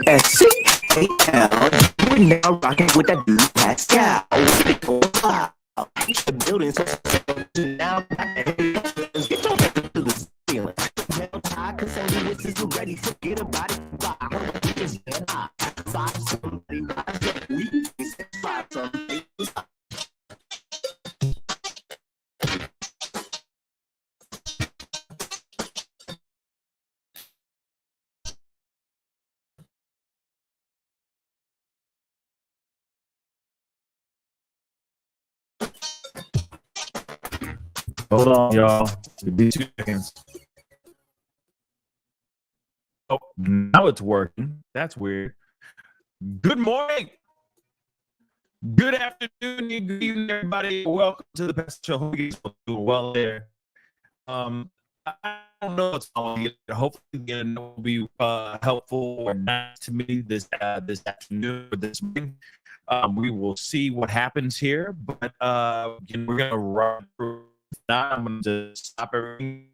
Pascal. We're now rocking with that dude Pascal. The building so now get your head to the ceiling. Cause only this is ready. Forget about it. Five somebody rise up. We five somebody. Hold on, y'all. Give me 2 seconds. Oh, now it's working. That's weird. Good morning. Good afternoon. Good evening, everybody. Welcome to the Pascal Show. Hope you guys are doing well there. I don't know what's on here. Hopefully, it will be helpful or not to me this afternoon or this morning. We will see what happens here, but we're gonna run through. Now I'm going to stop everything.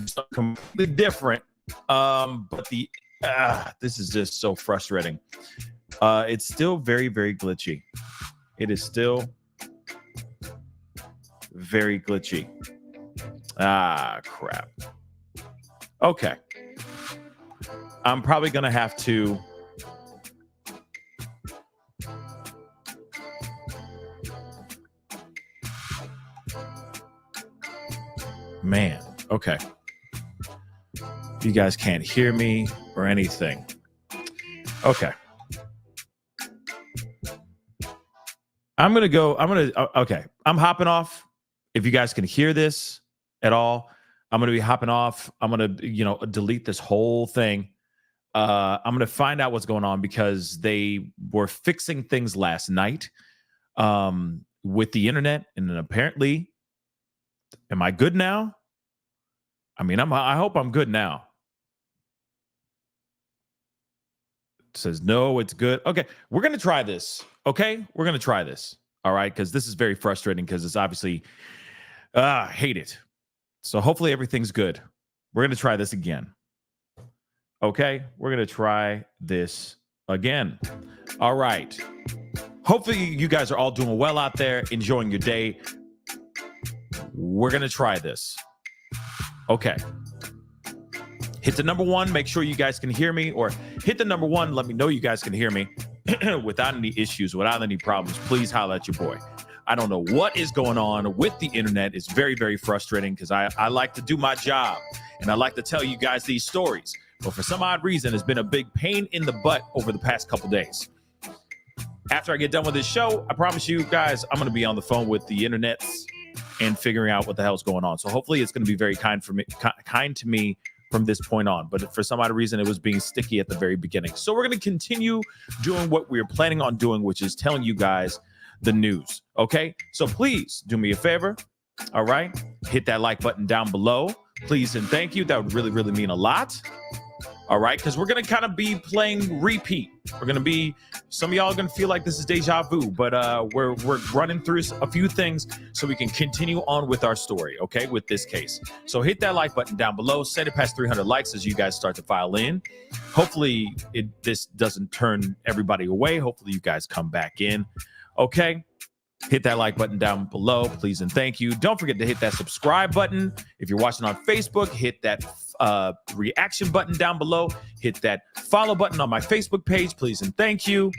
Something completely different. But this is just so frustrating. It's still very, very glitchy. It is still very glitchy. Crap. Okay. I'm probably going to have to. Man, okay. You guys can't hear me or anything. Okay. Okay. I'm hopping off. If you guys can hear this at all, I'm going to be hopping off. I'm going to, delete this whole thing. I'm going to find out what's going on because they were fixing things last night with the internet. And then apparently, am I good now? I mean, I hope I'm good now. It says, no, it's good. Okay, we're going to try this. Okay, we're going to try this. All right, because this is very frustrating because it's obviously, hate it. So hopefully everything's good. We're going to try this again. Okay, we're going to try this again. All right. Hopefully you guys are all doing well out there, enjoying your day. We're going to try this. Okay. Hit the number 1. Make sure you guys can hear me, or hit the number 1. Let me know you guys can hear me without any issues, without any problems. Please holler at your boy. I don't know what is going on with the internet. It's very, very frustrating because I like to do my job and I like to tell you guys these stories. But for some odd reason, it's been a big pain in the butt over the past couple days. After I get done with this show, I promise you guys, I'm going to be on the phone with the internet and figuring out what the hell's going on. So hopefully it's going to be very kind to me from this point on. But for some odd reason, it was being sticky at the very beginning. So we're going to continue doing what we're planning on doing, which is telling you guys the news. Okay? So please do me a favor. All right? Hit that like button down below. Please and thank you. That would really, really mean a lot. All right, because we're going to kind of be playing repeat. We're going to be, some of y'all are going to feel like this is deja vu, but we're running through a few things so we can continue on with our story, okay, with this case. So hit that like button down below. Send it past 300 likes as you guys start to file in. Hopefully this doesn't turn everybody away. Hopefully you guys come back in, okay? Hit that like button down below, please and thank you. Don't forget to hit that subscribe button. If you're watching on Facebook, hit that reaction button down below. Hit that follow button on my Facebook page, please and thank you.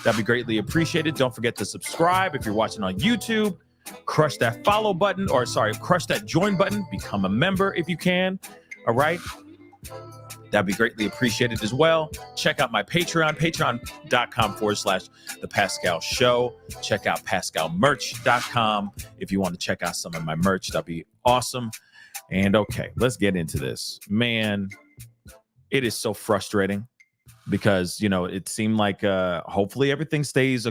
That'd be greatly appreciated. Don't forget to subscribe. If you're watching on YouTube, crush that follow button, crush that join button. Become a member if you can. All right. That'd be greatly appreciated as well. Check out my Patreon, patreon.com/The Pascal Show. Check out pascalmerch.com if you want to check out some of my merch. That'd be awesome. And okay, let's get into this. Man, it is so frustrating because, it seemed like hopefully everything stays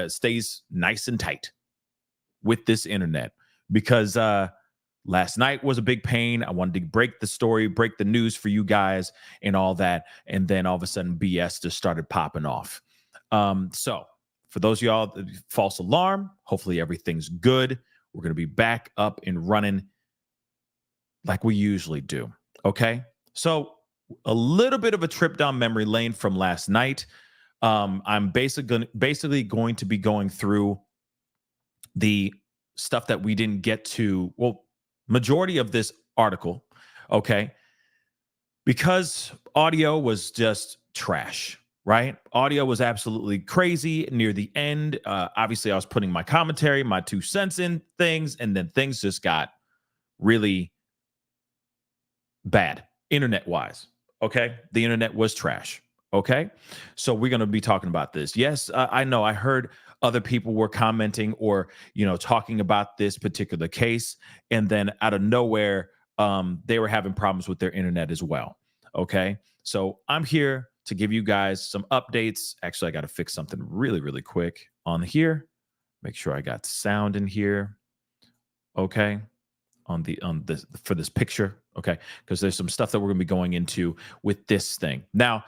stays nice and tight with this internet because last night was a big pain. I wanted to break the story, break the news for you guys and all that. And then all of a sudden BS just started popping off. So for those of y'all, false alarm, hopefully everything's good. We're going to be back up and running like we usually do. Okay. So a little bit of a trip down memory lane from last night. I'm basically going to be going through the stuff that we didn't get to. Well, majority of this article, okay, because audio was just trash, right? Audio was absolutely crazy near the end. Obviously, I was putting my commentary, my 2 cents in things, and then things just got really bad internet wise. Okay. The internet was trash. Okay. So we're going to be talking about this. Yes, I know I heard other people were commenting or, talking about this particular case. And then out of nowhere, they were having problems with their internet as well. Okay. So I'm here to give you guys some updates. Actually, I got to fix something really, really quick on here. Make sure I got sound in here. Okay. On this for this picture, okay? Because there's some stuff that we're going to be going into with this thing. Now,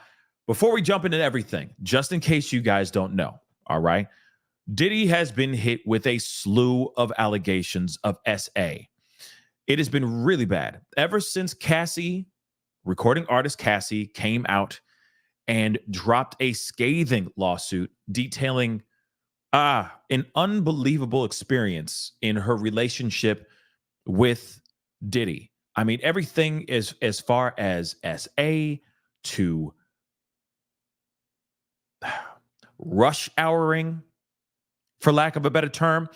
before we jump into everything, just in case you guys don't know, all right? Diddy has been hit with a slew of allegations of SA. It has been really bad ever since Cassie, recording artist Cassie, came out and dropped a scathing lawsuit detailing an unbelievable experience in her relationship with Diddy. I mean, everything is as far as SA to rush houring, for lack of a better term,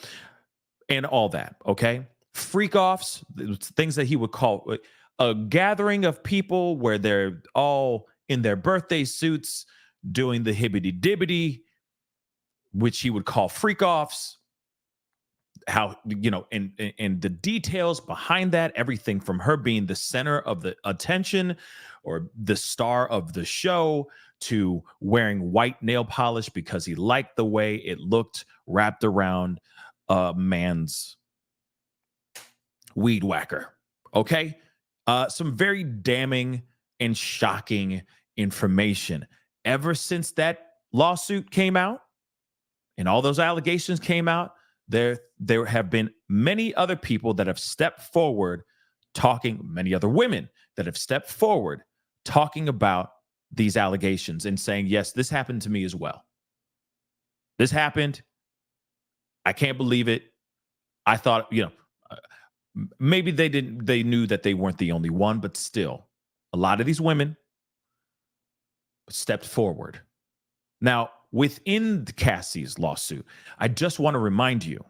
and all that, okay? Freak offs, things that he would call a gathering of people where they're all in their birthday suits doing the hibbity dibbity, which he would call freak offs. How, and the details behind that, everything from her being the center of the attention or the star of the show to wearing white nail polish because he liked the way it looked wrapped around a man's weed whacker. Okay. Some very damning and shocking information. Ever since that lawsuit came out and all those allegations came out, there have been many other people that have stepped forward many other women that have stepped forward talking about these allegations and saying, yes, this happened to me as well. This happened. I can't believe it. I thought, maybe they knew that they weren't the only one, but still, a lot of these women stepped forward. Now, within Cassie's lawsuit, I just want to remind you,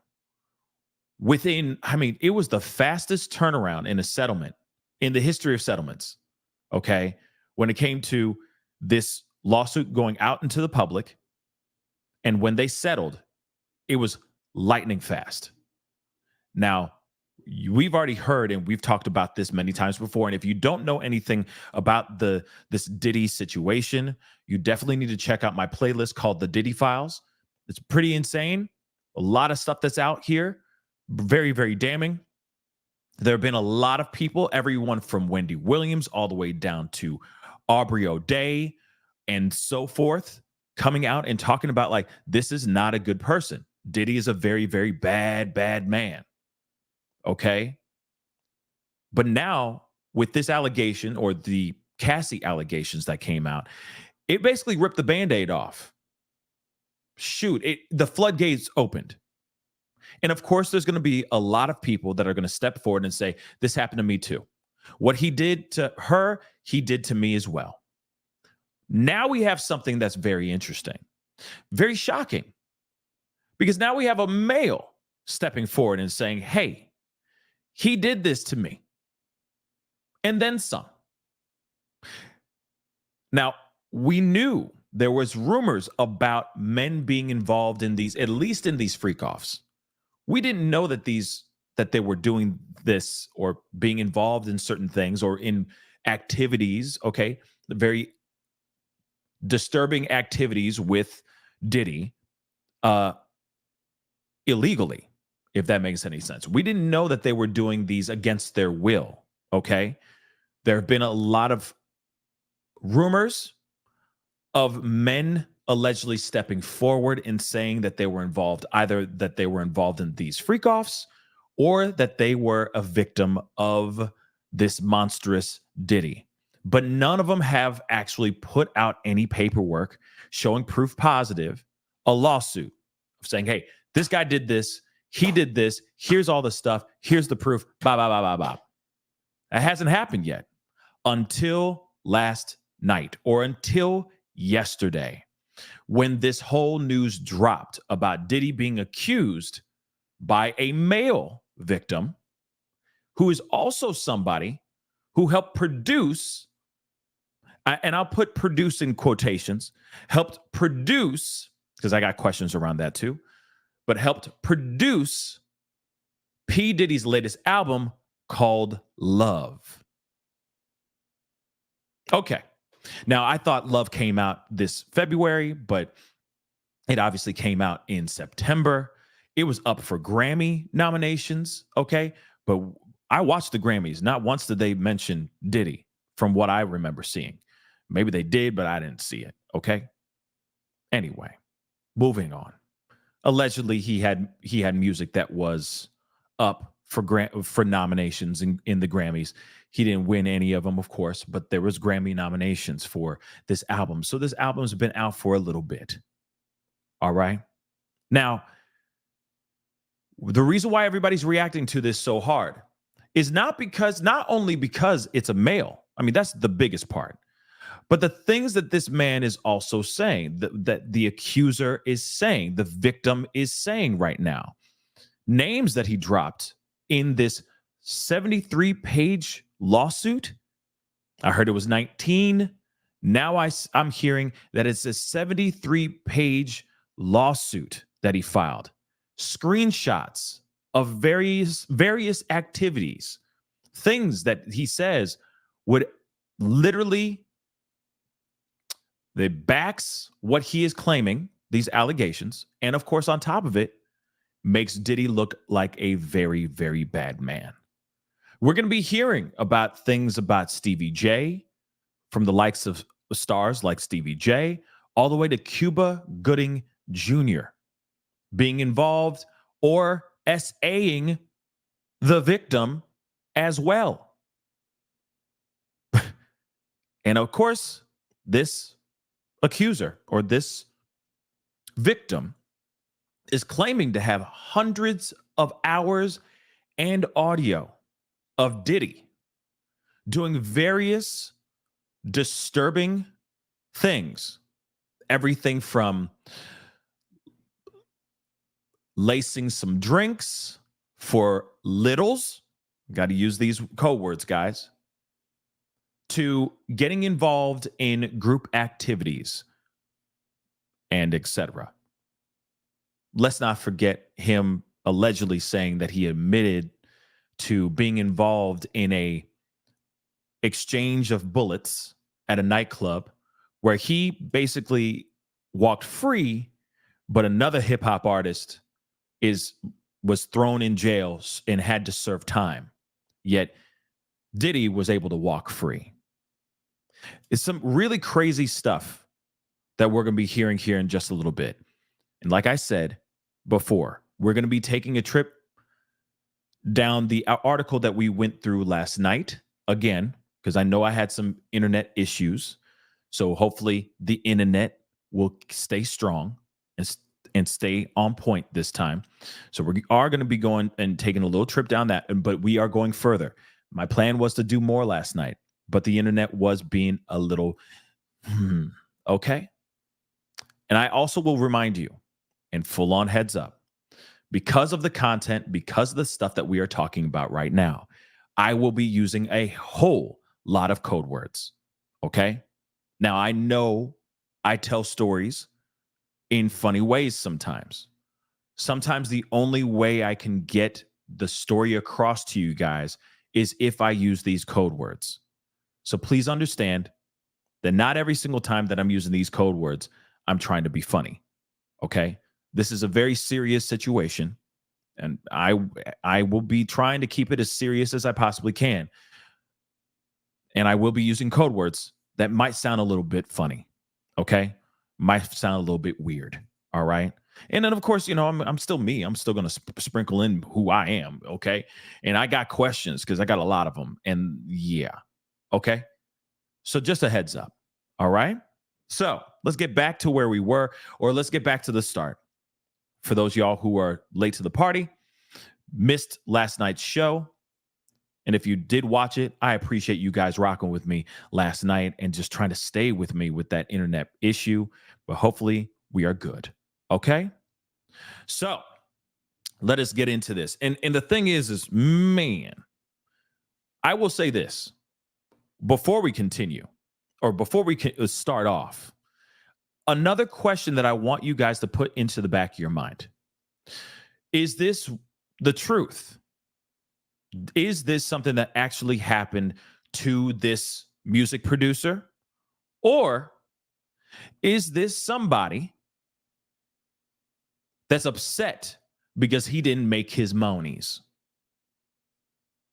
it was the fastest turnaround in a settlement in the history of settlements, okay? When it came to this lawsuit going out into the public, and when they settled, it was lightning fast. Now, we've already heard and we've talked about this many times before, and if you don't know anything about this Diddy situation, you definitely need to check out my playlist called The Diddy Files. It's pretty insane. A lot of stuff that's out here. Very, very damning. There have been a lot of people, everyone from Wendy Williams all the way down to Aubrey O'Day and so forth, coming out and talking about like, this is not a good person. Diddy is a very, very bad, bad man. Okay. But now with this allegation or the Cassie allegations that came out, it basically ripped the Band-Aid off. The floodgates opened. And of course, there's going to be a lot of people that are going to step forward and say, this happened to me too. What he did to her, he did to me as well. Now we have something that's very interesting, very shocking, because now we have a male stepping forward and saying, hey, he did this to me and then some. Now, we knew there was rumors about men being involved in these, at least in these freak-offs. We didn't know that they were doing this or being involved in certain things or in activities, okay, very disturbing activities with Diddy illegally, if that makes any sense. We didn't know that they were doing these against their will, okay? There have been a lot of rumors of men allegedly stepping forward and saying that they were involved, either that they were involved in these freak-offs or that they were a victim of this monstrous Diddy. but none of them have actually put out any paperwork showing proof positive, a lawsuit saying, hey, this guy did this, he did this, here's all the stuff, here's the proof, blah, blah, blah, blah, blah. That hasn't happened yet until last night or until yesterday when this whole news dropped about Diddy being accused by a male victim who is also somebody who helped produce, and I'll put produce in quotations, helped produce, because I got questions around that too, but helped produce P. Diddy's latest album called Love. Okay. Now, I thought Love came out this February, but it obviously came out in September. It was up for Grammy nominations, okay? But I watched the Grammys. Not once did they mention Diddy from what I remember seeing. Maybe they did, but I didn't see it, okay? Anyway, moving on. Allegedly, he had music that was up for nominations in the Grammys. He didn't win any of them, of course, but there was Grammy nominations for this album. So this album's been out for a little bit. All right. Now, the reason why everybody's reacting to this so hard is not only because it's a male. I mean, that's the biggest part. But the things that this man is also saying, that the accuser is saying, the victim is saying right now, names that he dropped in this 73-page lawsuit. I heard it was 19. Now I'm hearing that it's a 73-page lawsuit that he filed. Screenshots of various activities, things that he says would literally, that backs what he is claiming, these allegations, and of course, on top of it, makes Diddy look like a very, very bad man. We're going to be hearing about things about Stevie J, from the likes of stars like Stevie J, all the way to Cuba Gooding Jr. being involved or SAing the victim as well. And of course, this accuser or this victim is claiming to have hundreds of hours and audio of Diddy doing various disturbing things. Everything from lacing some drinks for littles, got to use these code words, guys, to getting involved in group activities and etc. Let's not forget him allegedly saying that he admitted to being involved in a exchange of bullets at a nightclub where he basically walked free, but another hip hop artist was thrown in jail and had to serve time. Yet Diddy was able to walk free. It's some really crazy stuff that we're going to be hearing here in just a little bit. And like I said before, we're going to be taking a trip down the article that we went through last night again, because I know I had some internet issues. So hopefully the internet will stay strong and stay on point this time. So we are going to be going and taking a little trip down that, but we are going further. My plan was to do more last night, but the internet was being a little, okay. And I also will remind you, and full on heads up, because of the content, because of the stuff that we are talking about right now, I will be using a whole lot of code words. Okay. Now I know I tell stories in funny ways sometimes. Sometimes the only way I can get the story across to you guys is if I use these code words. So please understand that not every single time that I'm using these code words, I'm trying to be funny. Okay? This is a very serious situation, and I will be trying to keep it as serious as I possibly can. And I will be using code words that might sound a little bit funny. Okay? Might sound a little bit weird. All right? And then, of course, you know, I'm still me. I'm still going to sprinkle in who I am. Okay? And I got questions because I got a lot of them. And yeah. Okay? So just a heads up. All right. So let's get back to where we were, or let's get back to the start. For those of y'all who are late to the party, missed last night's show. And if you did watch it, I appreciate you guys rocking with me last night and just trying to stay with me with that internet issue. But hopefully we are good. Okay. So let us get into this. And the thing is, man, I will say this before we continue, or before we can start off. Another question that I want you guys to put into the back of your mind. Is this the truth? Is this something that actually happened to this music producer? Or is this somebody that's upset because he didn't make his monies?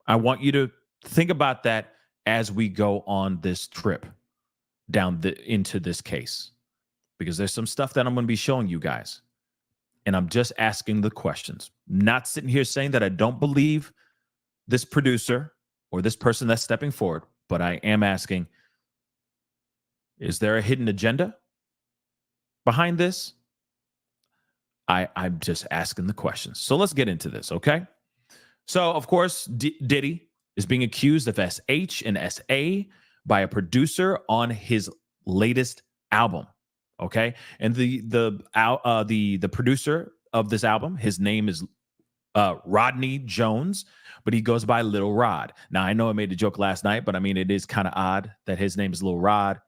I want you to think about that as we go on this trip down into this case, because there's some stuff that I'm going to be showing you guys. And I'm just asking the questions. Not sitting here saying that I don't believe this producer or this person that's stepping forward, but I am asking, is there a hidden agenda behind this? I'm just asking the questions. So let's get into this, okay? So, of course, Diddy is being accused of SH and SA by a producer on his latest album, okay? And the producer of this album, his name is Rodney Jones, but he goes by Lil Rod. Now, I know I made a joke last night, but I mean, it is kind of odd that his name is Lil Rod,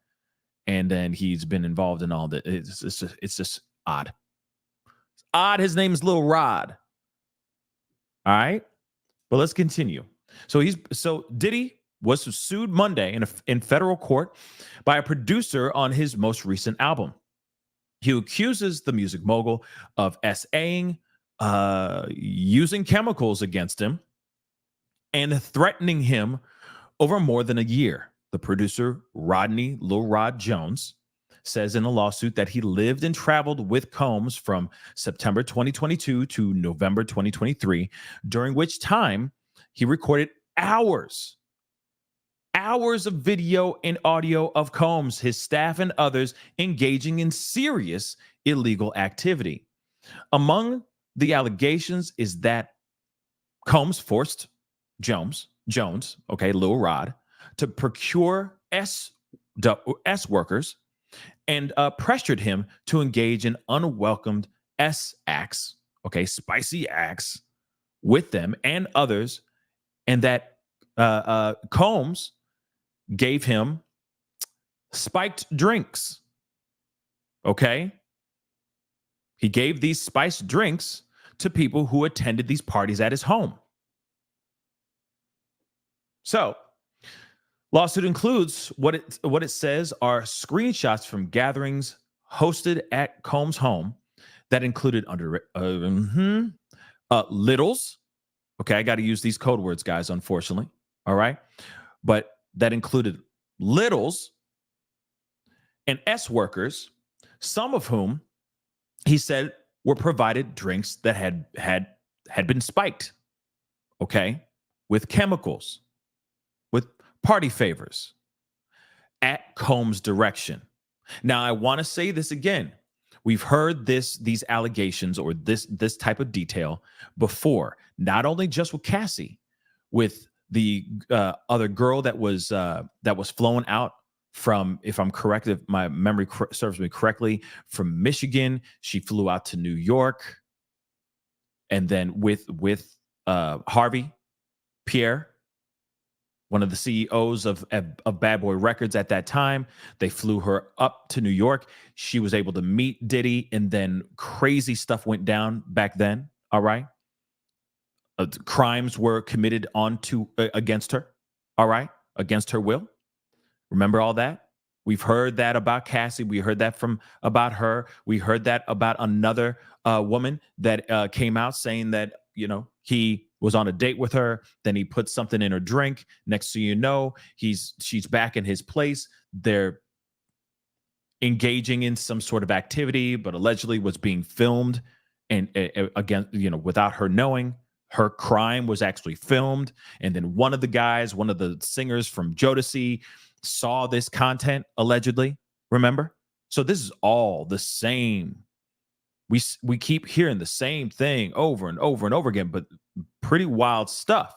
and then he's been involved in all that. It's just odd. It's odd. His name is Lil Rod. All right, but let's continue. So Diddy was sued Monday in federal court by a producer on his most recent album. He accuses the music mogul of SAing, using chemicals against him, and threatening him over more than a year. The producer, Rodney Lil Rod Jones, says in a lawsuit that he lived and traveled with Combs from September 2022 to November 2023, during which time he recorded hours of video and audio of Combs, his staff, and others engaging in serious illegal activity. Among the allegations is that Combs forced Jones, okay, Lil Rod, to procure S workers and pressured him to engage in unwelcomed S acts, okay, spicy acts with them and others, and that Combs gave him spiked drinks, okay? He gave these spiced drinks to people who attended these parties at his home. So, lawsuit includes what it says are screenshots from gatherings hosted at Combs' home that included littles. Okay, I got to use these code words, guys, unfortunately. All right. But that included littles and S workers, some of whom he said were provided drinks that had been spiked, okay, with chemicals, with party favors at Combs' direction. Now, I want to say this again. We've heard these allegations or this type of detail before, not only just with Cassie, with the other girl that was flown out from, if I'm correct, if my memory serves me correctly, from Michigan. She flew out to New York, and then with Harvey Pierre, one of the CEOs of Bad Boy Records at that time, they flew her up to New York. She was able to meet Diddy, and then crazy stuff went down back then. All right. Crimes were committed against her. All right. Against her will. Remember all that? We've heard that about Cassie. We heard that about her. We heard that about another woman that came out saying that, he was on a date with her. Then he put something in her drink. Next thing you know, she's back in his place. They're engaging in some sort of activity, but allegedly was being filmed, and again, without her knowing. her crime was actually filmed. And then one of the singers from Jodeci saw this content allegedly. Remember? So this is all the same. We keep hearing the same thing over and over and over again, but pretty wild stuff.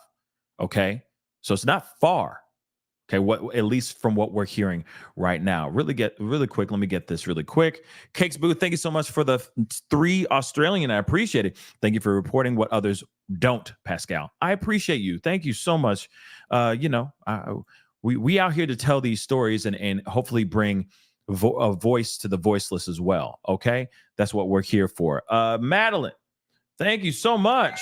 Okay. So it's not far. Okay, what at least from what we're hearing right now. Really quick. Let me get this really quick. Cakes Booth, thank you so much for the 3 Australian. I appreciate it. Thank you for reporting what others don't, Pascal. I appreciate you. Thank you so much. We out here to tell these stories and hopefully bring a voice to the voiceless as well. Okay, that's what we're here for. Madeline, thank you so much.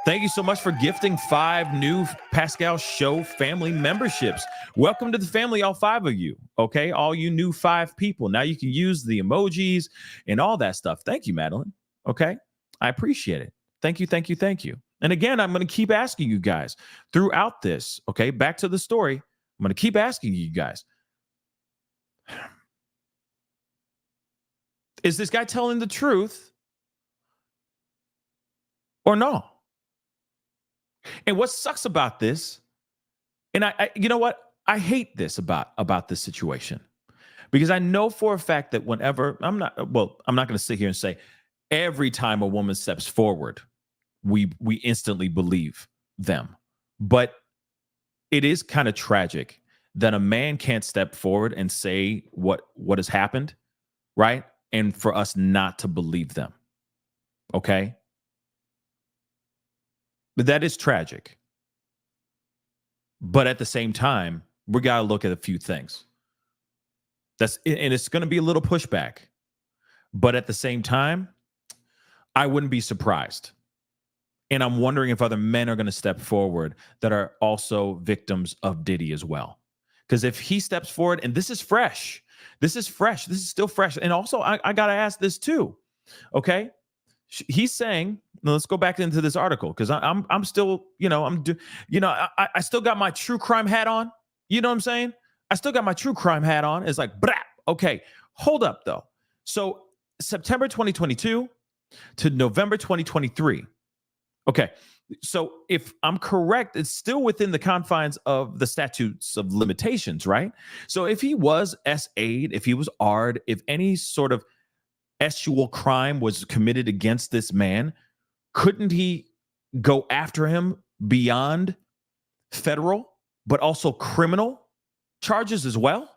Thank you so much for gifting 5 new Pascal Show family memberships. Welcome to the family, all 5 of you. Okay, all you new 5 people. Now you can use the emojis and all that stuff. Thank you, Madeline. Okay, I appreciate it. Thank you, thank you, thank you. And again, I'm going to keep asking you guys throughout this. Okay, back to the story. I'm going to keep asking you guys. Is this guy telling the truth or no? And what sucks about this, and I you know what? I hate this about this situation, because I know for a fact that whenever I'm not going to sit here and say every time a woman steps forward, we instantly believe them. But it is kind of tragic that a man can't step forward and say what has happened, right? And for us not to believe them. Okay? But that is tragic. But at the same time, we got to look at a few things. And it's going to be a little pushback. But at the same time, I wouldn't be surprised. And I'm wondering if other men are going to step forward that are also victims of Diddy as well. Because if he steps forward, and this is fresh. This is still fresh. And also, I got to ask this too. Okay? He's saying, now let's go back into this article, because I'm still, I still got my true crime hat on. You know what I'm saying? I still got my true crime hat on. It's like, brap. Okay, hold up though. So September 2022 to November 2023. Okay, so if I'm correct, it's still within the confines of the statutes of limitations, right? So if he was SA'd, if he was R'd, if any sort of xual crime was committed against this man, couldn't he go after him beyond federal, but also criminal charges as well?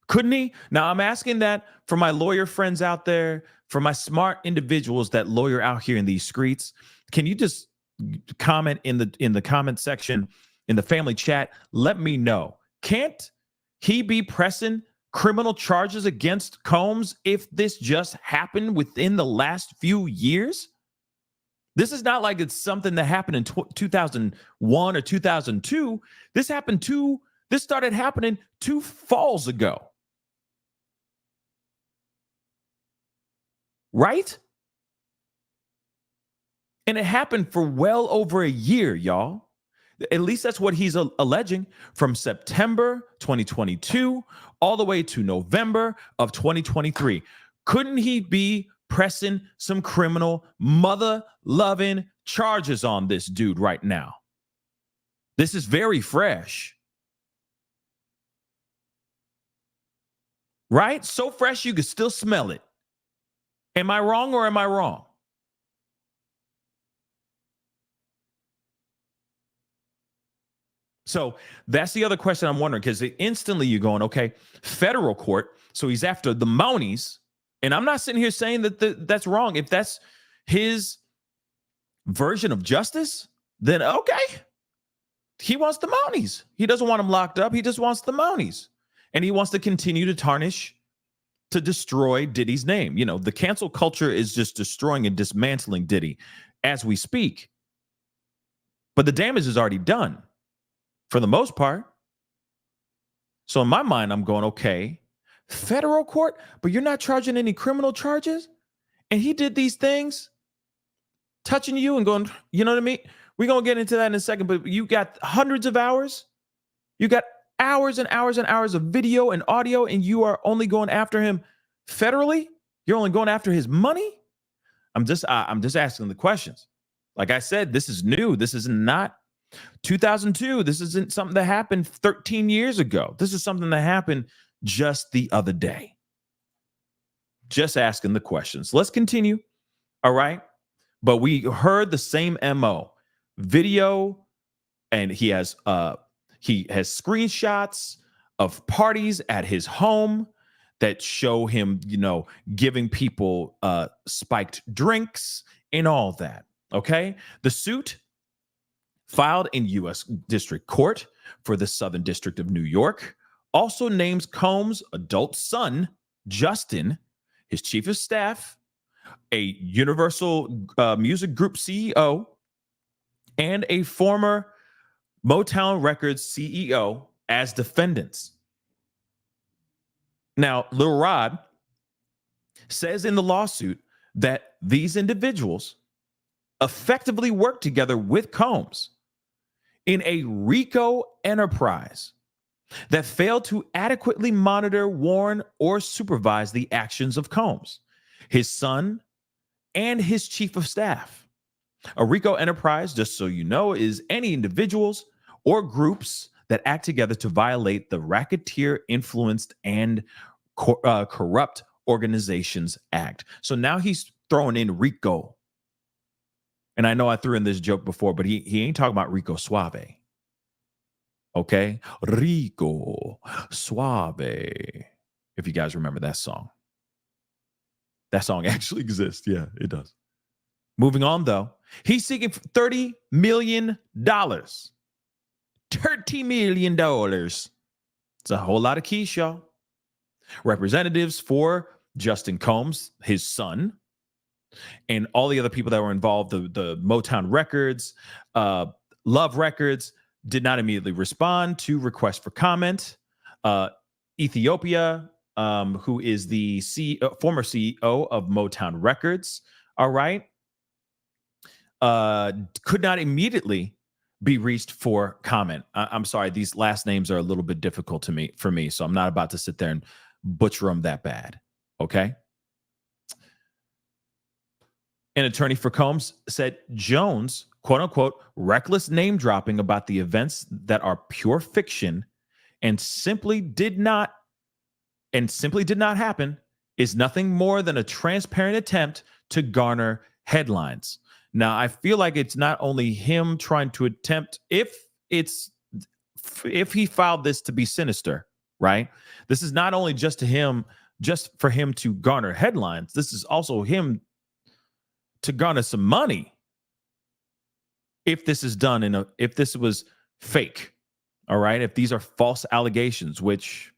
Couldn't he? Now, I'm asking that for my lawyer friends out there, for my smart individuals that lawyer out here in these streets. Can you just comment in the comment section, in the family chat? Let me know. Can't he be pressing criminal charges against Combs if this just happened within the last few years? This is not like it's something that happened in 2001 or 2002. This started happening 2 falls ago. Right? And it happened for well over a year, y'all. At least that's what he's alleging, from September 2022 all the way to November of 2023. Couldn't he be pressing some criminal mother-loving charges on this dude right now? This is very fresh. Right? So fresh you can still smell it. Am I wrong or am I wrong? So that's the other question I'm wondering, because instantly you're going, okay, federal court. So he's after the Mounies. And I'm not sitting here saying that that's wrong. If that's his version of justice, then okay. He wants the Mounies. He doesn't want him locked up. He just wants the Mounies. And he wants to continue to tarnish, to destroy Diddy's name. You know, the cancel culture is just destroying and dismantling Diddy as we speak. But the damage is already done, for the most part. So in my mind, I'm going, okay, federal court, but you're not charging any criminal charges? And he did these things, touching you and going, you know what I mean? We're going to get into that in a second, but you got hundreds of hours. You got hours and hours and hours of video and audio, and you are only going after him federally? You're only going after his money? I'm just asking the questions. Like I said, this is new. This is not 2002. This isn't something that happened 13 years ago. This is something that happened just the other day. Just asking the questions. Let's continue. All right. But we heard the same MO. Video, and he has screenshots of parties at his home that show him, giving people spiked drinks and all that. Okay. The suit filed in U.S. District Court for the Southern District of New York also names Combs' adult son, Justin, his chief of staff, a Universal Music Group CEO, and a former Motown Records CEO as defendants. Now, Lil Rod says in the lawsuit that these individuals effectively worked together with Combs in a RICO enterprise that failed to adequately monitor, warn, or supervise the actions of Combs, his son, and his chief of staff. A RICO enterprise, just so you know, is any individuals or groups that act together to violate the Racketeer Influenced and Corrupt Organizations Act. So now he's throwing in RICO. And I know I threw in this joke before, but he ain't talking about Rico Suave. Okay? Rico Suave. If you guys remember that song. That song actually exists. Yeah, it does. Moving on, though. He's seeking $30 million. $30 million. It's a whole lot of keys, y'all. Representatives for Justin Combs, his son, and all the other people that were involved, the Motown Records, Love Records, did not immediately respond to requests for comment. Ethiopia, who is the former CEO of Motown Records, all right, could not immediately be reached for comment. I'm sorry, these last names are a little bit difficult for me, so I'm not about to sit there and butcher them that bad, okay? An attorney for Combs said Jones, quote unquote, reckless name dropping about the events that are pure fiction and simply did not happen is nothing more than a transparent attempt to garner headlines. Now, I feel like it's not only him trying to attempt, if he filed this to be sinister, right? This is not only just for him to garner headlines. This is also him to garner some money. If this is done if this was fake, all right? If these are false allegations, which,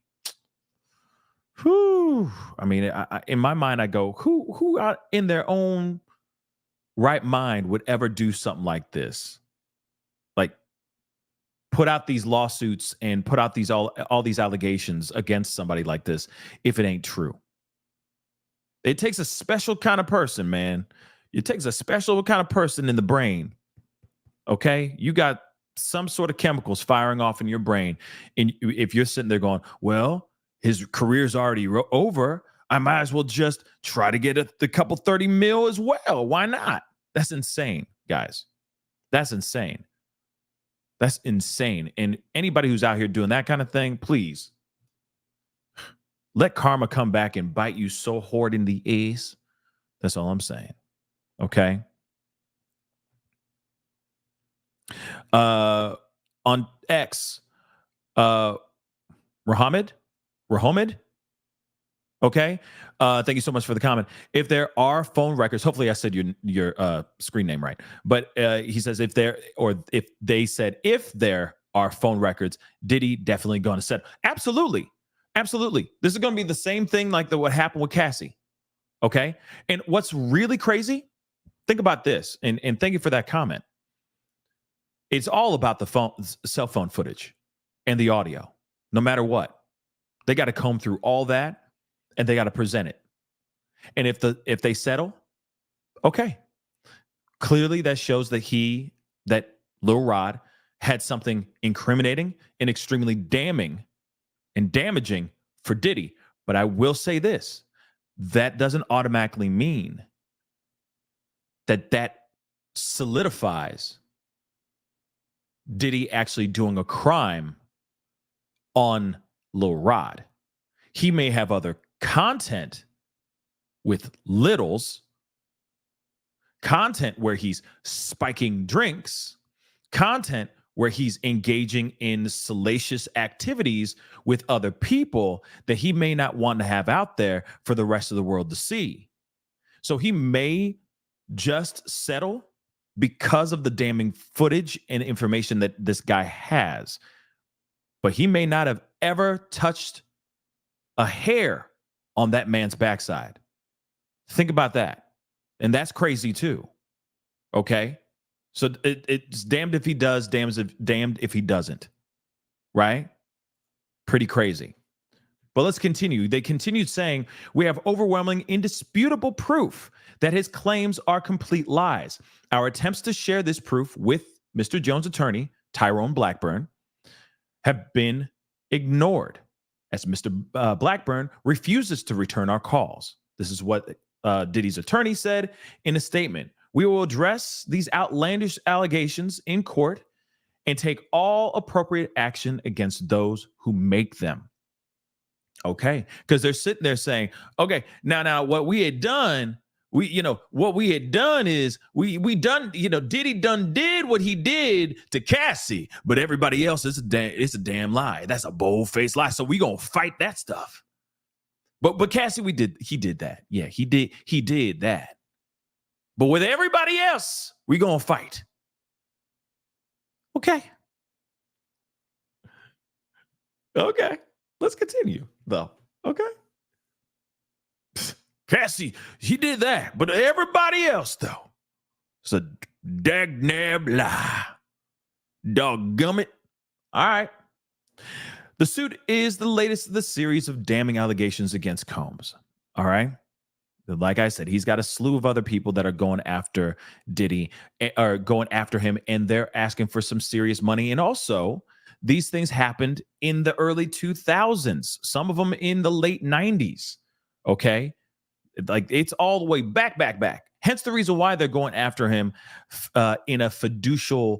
I mean, in my mind, I go, who out in their own right mind would ever do something like this? Like, put out these lawsuits and put out these all these allegations against somebody like this if it ain't true. It takes a special kind of person, man. It takes a special kind of person in the brain. Okay? You got some sort of chemicals firing off in your brain. And if you're sitting there going, well, his career's already over, I might as well just try to get the couple 30 mil as well. Why not? That's insane, guys. That's insane. That's insane. And anybody who's out here doing that kind of thing, please let karma come back and bite you so hard in the ass. That's all I'm saying. Okay. On X, Rahamid. Okay. Thank you so much for the comment. If there are phone records, hopefully I said your screen name right. But he says if there are phone records, Diddy definitely going to settle. Absolutely. This is going to be the same thing like what happened with Cassie. Okay. And what's really crazy, think about this, and thank you for that comment. It's all about the cell phone footage and the audio, no matter what. They got to comb through all that and they got to present it. And if they settle, okay. Clearly that shows that Lil Rod had something incriminating and extremely damning and damaging for Diddy. But I will say this, that doesn't automatically mean that solidifies Diddy actually doing a crime on Lil Rod. He may have other content with littles, content where he's spiking drinks, content where he's engaging in salacious activities with other people that he may not want to have out there for the rest of the world to see. So he may just settle because of the damning footage and information that this guy has. But he may not have ever touched a hair on that man's backside. Think about that. And that's crazy too. Okay? So it's damned if he does, damned if he doesn't. Right? Pretty crazy. But let's continue. They continued saying, we have overwhelming, indisputable proof that his claims are complete lies. Our attempts to share this proof with Mr. Jones' attorney, Tyrone Blackburn, have been ignored as Mr. Blackburn refuses to return our calls. This is what Diddy's attorney said in a statement. We will address these outlandish allegations in court and take all appropriate action against those who make them. Okay, because they're sitting there saying, okay, now what we had done, what we had done is we done, Diddy done did what he did to Cassie, but everybody else it's a damn lie. That's a bold-faced lie. So we gonna fight that stuff. But Cassie, he did that. Yeah, he did that. But with everybody else, we gonna fight. Okay. Let's continue, though. Okay. Cassie, he did that. But everybody else, though, it's a dag-nab lie. Doggum it. All right. The suit is the latest of the series of damning allegations against Combs. All right. Like I said, he's got a slew of other people that are going after Diddy, or going after him, and they're asking for some serious money. And also, these things happened in the early 2000s, some of them in the late 90s. Okay. Like it's all the way back. Hence the reason why they're going after him in a fiducial,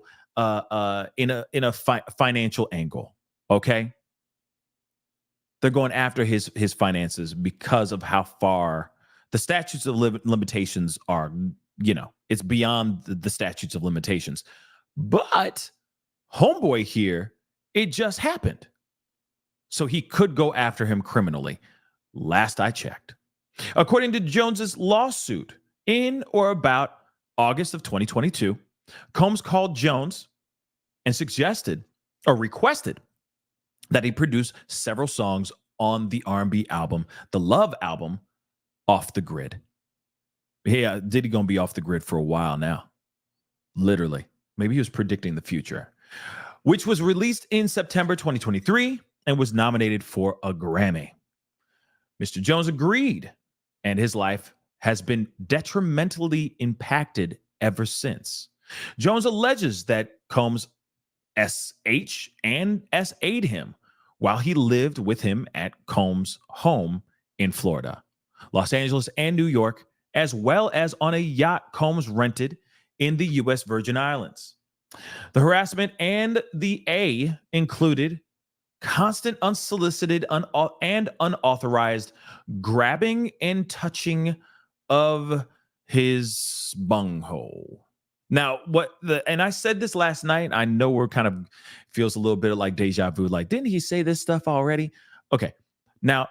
in a financial angle. Okay. They're going after his finances because of how far the statutes of limitations are, it's beyond the statutes of limitations. But homeboy here, it just happened. So he could go after him criminally. Last I checked. According to Jones's lawsuit, in or about August of 2022, Combs called Jones and suggested or requested that he produce several songs on the R&B album, the Love album, Off the Grid. Yeah, Diddy gonna be off the grid for a while now. Literally. Maybe he was predicting the future. Which was released in September 2023 and was nominated for a Grammy. Mr. Jones agreed, and his life has been detrimentally impacted ever since. Jones alleges that Combs SH and SA'd him while he lived with him at Combs' home in Florida, Los Angeles, and New York, as well as on a yacht Combs rented in the U.S. Virgin Islands. The harassment and the A included constant, unsolicited, and unauthorized grabbing and touching of his bunghole. Now, and I said this last night. I know we're kind of feels a little bit like deja vu. Like, didn't he say this stuff already? Okay. Now,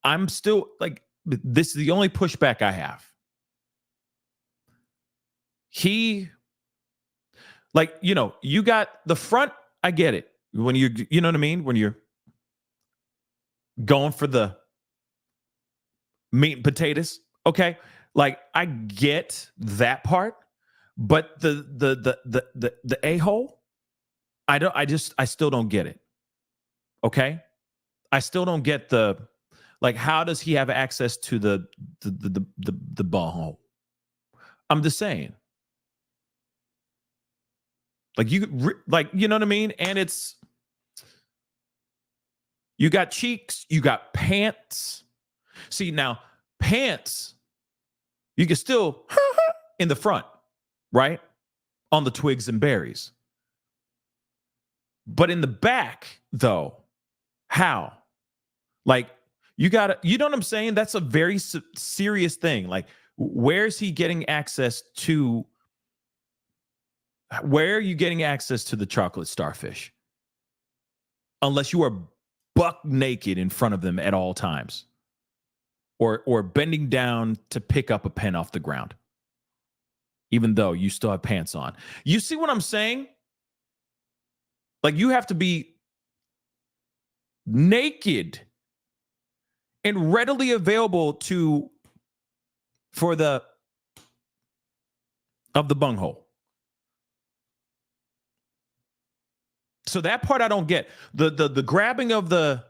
I'm still like, this is the only pushback I have. He, like, you got the front. I get it. When you know what I mean? When you're going for the meat and potatoes. Okay. Like, I get that part. But the a-hole, I still don't get it. Okay? I still don't get how does he have access to the ball? I'm just saying. Like, you know what I mean? And you got cheeks, you got pants. See, now pants, you can still in the front. Right? on the twigs and berries. But in the back, though, how? Like, you gotta, you know what I'm saying? That's a very serious thing. Like, where is he getting access to? Where are you getting access to the chocolate starfish? Unless you are buck naked in front of them at all times, or bending down to pick up a pen off the ground, even though you still have pants on. You see what I'm saying? Like, you have to be naked and readily available for the bunghole. So that part I don't get. The grabbing of the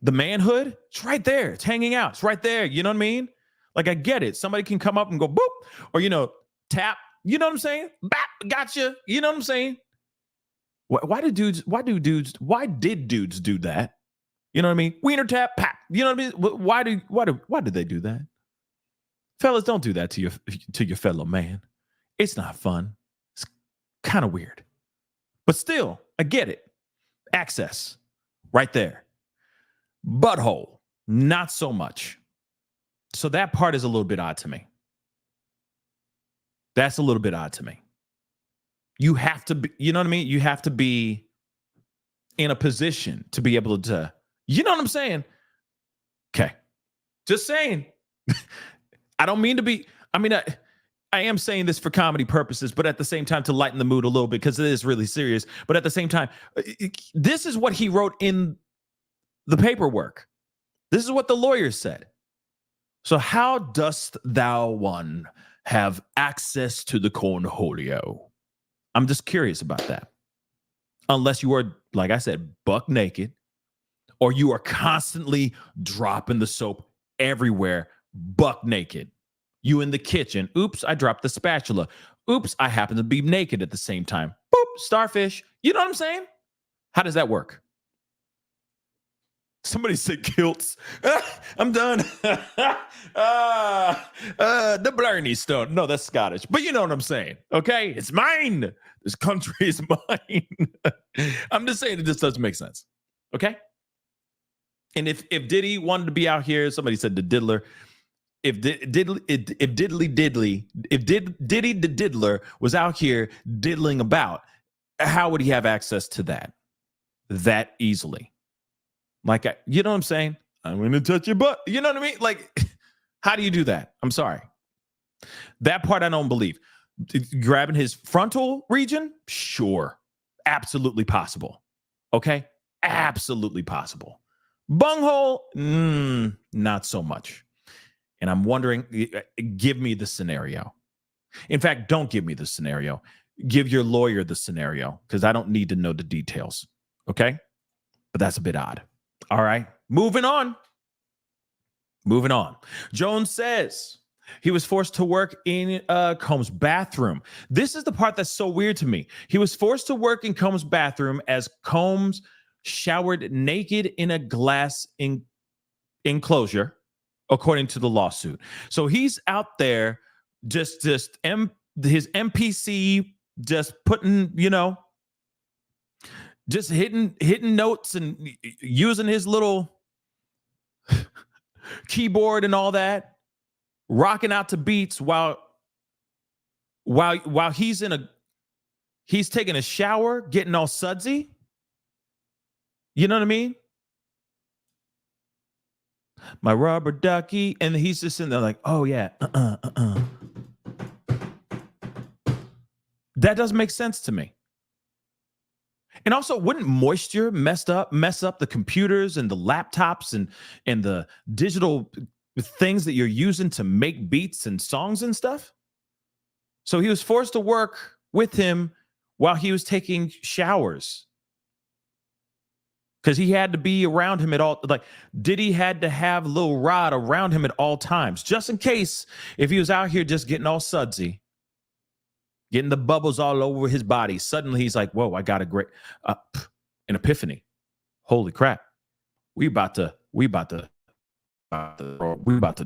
manhood, it's right there. It's hanging out. It's right there. You know what I mean? Like, I get it. Somebody can come up and go boop, or, tap. You know what I'm saying? Bap, gotcha. You know what I'm saying? Why did dudes do that? You know what I mean? Wiener tap, pap. You know what I mean? Why did they do that? Fellas, don't do that to your fellow man. It's not fun. It's kind of weird. But still, I get it. Access, right there. Butthole, not so much. So that part is a little bit odd to me. That's a little bit odd to me. You have to be, you know what I mean? You have to be in a position to be able to, you know what I'm saying? Okay. Just saying. I don't mean to be, I am saying this for comedy purposes, but at the same time to lighten the mood a little bit, because it is really serious. But at the same time, this is what he wrote in the paperwork. This is what the lawyer said. So how dost thou one have access to the cornholio? I'm just curious about that. Unless you are, like I said, buck naked, or you are constantly dropping the soap everywhere, buck naked. You in the kitchen. Oops, I dropped the spatula. Oops, I happen to be naked at the same time. Boop, starfish. You know what I'm saying? How does that work? Somebody said kilts. I'm done. The Blarney Stone. No, that's Scottish. But you know what I'm saying. Okay? It's mine. This country is mine. I'm just saying it just doesn't make sense. Okay? And if Diddy wanted to be out here, somebody said the diddler. If Diddy the diddler was out here diddling about, how would he have access to that easily? Like, you know what I'm saying? I'm going to touch your butt. You know what I mean? Like, how do you do that? I'm sorry. That part I don't believe. Grabbing his frontal region? Sure. Absolutely possible. Okay? Absolutely possible. Bunghole? Not so much. And I'm wondering, give me the scenario. In fact, don't give me the scenario. Give your lawyer the scenario, because I don't need to know the details. Okay? But that's a bit odd. All right. Moving on. Jones says he was forced to work in Combs' bathroom. This is the part that's so weird to me. He was forced to work in Combs' bathroom as Combs showered naked in a glass enclosure, according to the lawsuit. So he's out there his MPC, just putting, just hitting notes and using his little keyboard and all that, rocking out to beats while he's taking a shower, getting all sudsy. You know what I mean? My rubber ducky, and he's just sitting there like, oh yeah, That doesn't make sense to me. And also, wouldn't moisture mess up the computers and the laptops and the digital things that you're using to make beats and songs and stuff? So he was forced to work with him while he was taking showers, because he had to be around him at all. Like, Diddy had to have Lil Rod around him at all times, just in case if he was out here just getting all sudsy, getting the bubbles all over his body. Suddenly he's like, whoa, I got a great an epiphany. Holy crap. We about to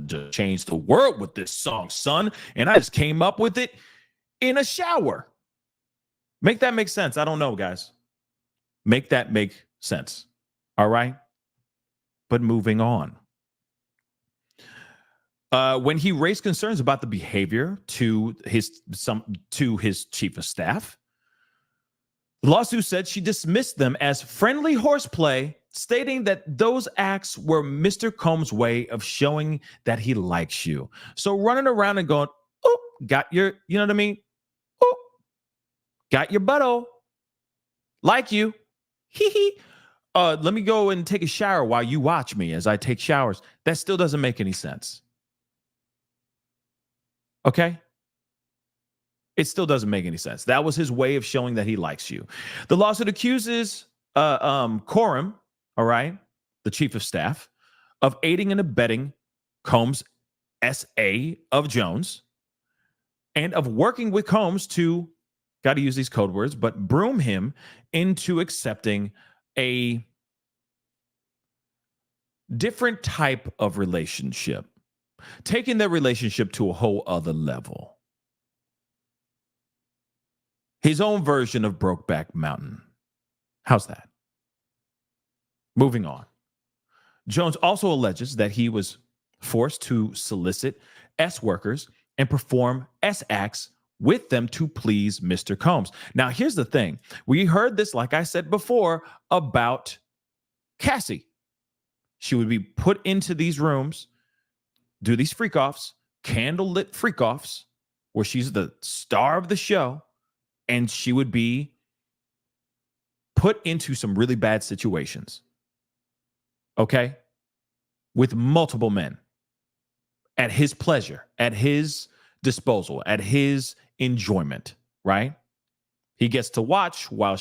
just change the world with this song, son. And I just came up with it in a shower. Make that make sense. I don't know, guys. Make that make sense. All right. But moving on. When he raised concerns about the behavior to his chief of staff, the lawsuit said she dismissed them as friendly horseplay, stating that those acts were Mr. Combs' way of showing that he likes you. So running around and going, oh, got your, you know what I mean? Oh, got your butto. Like you. Hee hee. Let me go and take a shower while you watch me as I take showers. That still doesn't make any sense. Okay? It still doesn't make any sense. That was his way of showing that he likes you. The lawsuit accuses Coram, all right, the chief of staff, of aiding and abetting Combs, S.A. of Jones, and of working with Combs to, got to use these code words, but broom him into accepting a different type of relationship, taking their relationship to a whole other level. His own version of Brokeback Mountain. How's that? Moving on. Jones also alleges that he was forced to solicit S workers and perform S acts with them to please Mr. Combs. Now, here's the thing. We heard this, like I said before, about Cassie. She would be put into these rooms, do these freak-offs, candlelit freak-offs, where she's the star of the show, and she would be put into some really bad situations. Okay? With multiple men. At his pleasure, at his disposal, at his enjoyment, right? He gets to watch while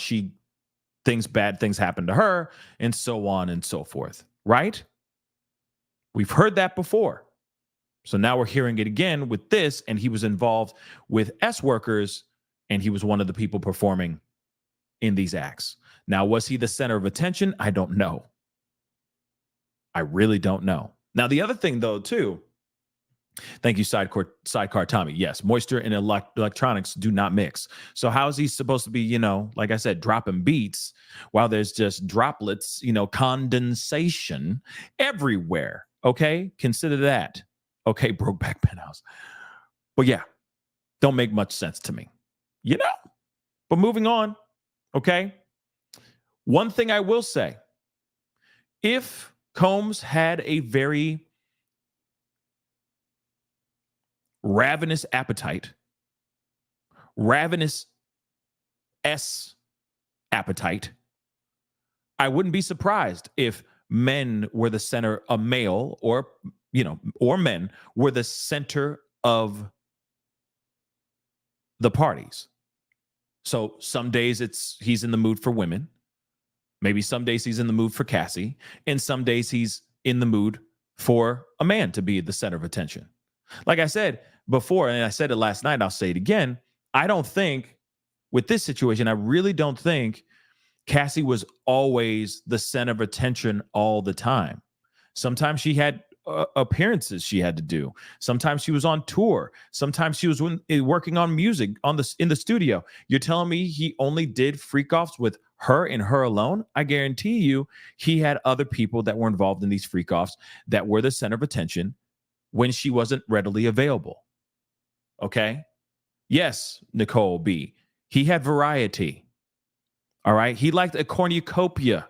bad things happen to her, and so on and so forth, right? We've heard that before. So now we're hearing it again with this, and he was involved with S workers, and he was one of the people performing in these acts. Now, was he the center of attention? I don't know. I really don't know. Now, the other thing, though, too, thank you, Sidecar Tommy. Yes, moisture and electronics do not mix. So how is he supposed to be, like I said, dropping beats while there's just droplets, condensation everywhere? Okay, consider that. Okay, Brokeback Penthouse. But yeah, don't make much sense to me. But moving on, okay? One thing I will say, if Combs had a very ravenous appetite, ravenous S appetite, I wouldn't be surprised if men were the center, a male or men were the center of the parties. So some days he's in the mood for women. Maybe some days he's in the mood for Cassie. And some days he's in the mood for a man to be the center of attention. Like I said before, and I said it last night, I'll say it again. I don't think with this situation, I really don't think Cassie was always the center of attention all the time. Sometimes she had appearances she had to do. Sometimes she was on tour. Sometimes she was working on music in the studio. You're telling me he only did freak-offs with her and her alone? I guarantee you he had other people that were involved in these freak-offs that were the center of attention when she wasn't readily available. Okay? Yes, Nicole B. He had variety. All right? He liked a cornucopia.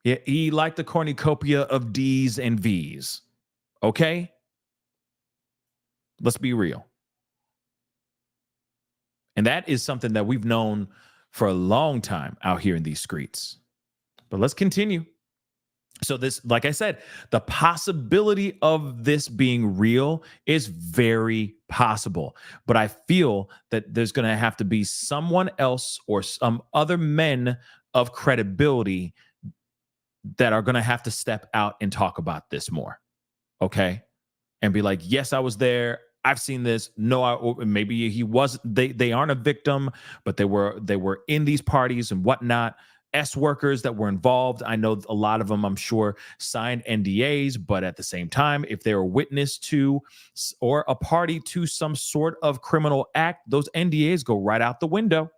Yeah, he liked the cornucopia of D's and V's. Okay? Let's be real. And that is something that we've known for a long time out here in these streets. But let's continue. So this, like I said, the possibility of this being real is very possible. But I feel that there's going to have to be someone else or some other men of credibility that are going to have to step out and talk about this more. Okay? And be like, yes, I was there. I've seen this. No, maybe he wasn't. They aren't a victim, but they were in these parties and whatnot. S workers that were involved. I know a lot of them, I'm sure, signed NDAs, but at the same time, if they're a witness to or a party to some sort of criminal act, those NDAs go right out the window.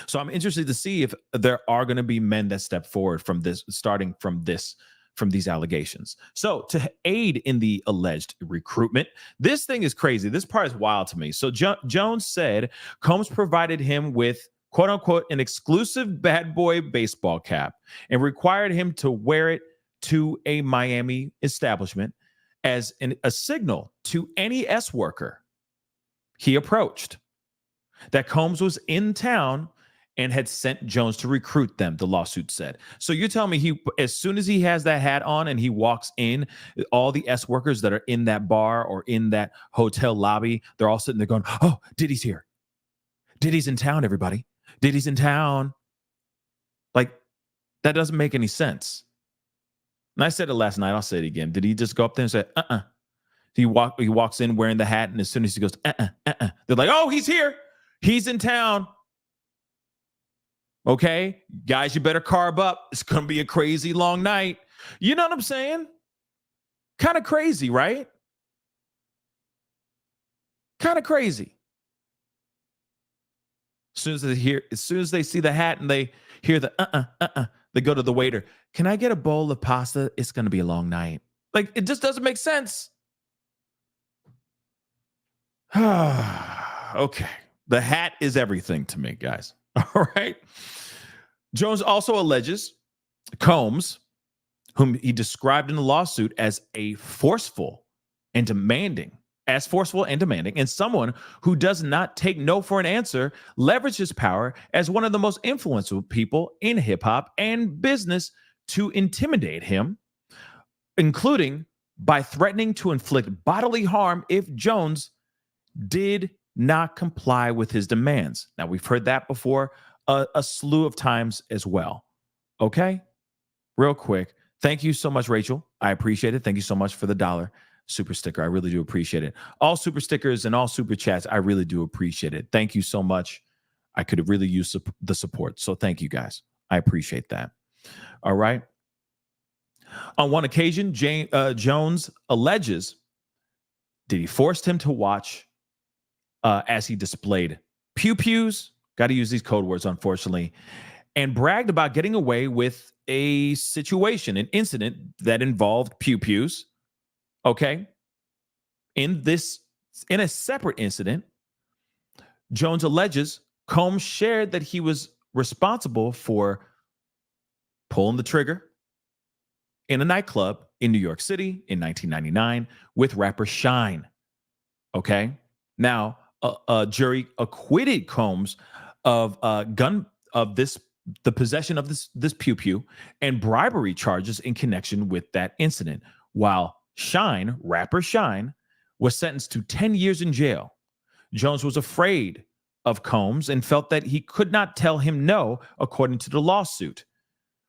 So I'm interested to see if there are going to be men that step forward from this, starting from these allegations. So to aid in the alleged recruitment, this thing is crazy. This part is wild to me. So Jones said Combs provided him with, quote unquote, an exclusive bad boy baseball cap and required him to wear it to a Miami establishment as a signal to any S worker he approached that Combs was in town and had sent Jones to recruit them, the lawsuit said. So you're telling me as soon as he has that hat on and he walks in, all the S workers that are in that bar or in that hotel lobby, they're all sitting there going, oh, Diddy's here. Diddy's in town, everybody. Diddy's in town. Like, that doesn't make any sense. And I said it last night. I'll say it again. Did he just go up there and say, He walks in wearing the hat, and as soon as he goes, they're like, oh, he's here. He's in town. Okay, guys, you better carb up. It's going to be a crazy long night. You know what I'm saying? Kind of crazy, right? Kind of crazy. As soon as they see the hat and they hear the they go to the waiter. Can I get a bowl of pasta? It's going to be a long night. Like, it just doesn't make sense. Okay. The hat is everything to me, guys. All right. Jones also alleges Combs, whom he described in the lawsuit as forceful and demanding, and someone who does not take no for an answer, leveraged his power as one of the most influential people in hip hop and business to intimidate him, including by threatening to inflict bodily harm if Jones did not comply with his demands. Now, we've heard that before a slew of times as well. Okay? Real quick. Thank you so much, Rachel. I appreciate it. Thank you so much for the $1 super sticker. I really do appreciate it. All super stickers and all super chats, I really do appreciate it. Thank you so much. I could have really used the support. So thank you, guys. I appreciate that. All right. On one occasion, Jones alleges Diddy forced him to watch as he displayed pew-pews, got to use these code words, unfortunately, and bragged about getting away with a situation, an incident that involved pew-pews, okay? In a separate incident, Jones alleges Combs shared that he was responsible for pulling the trigger in a nightclub in New York City in 1999 with rapper Shine, okay? Now, a jury acquitted Combs of the possession of this pew-pew and bribery charges in connection with that incident, while rapper Shine, was sentenced to 10 years in jail. Jones was afraid of Combs and felt that he could not tell him no, according to the lawsuit.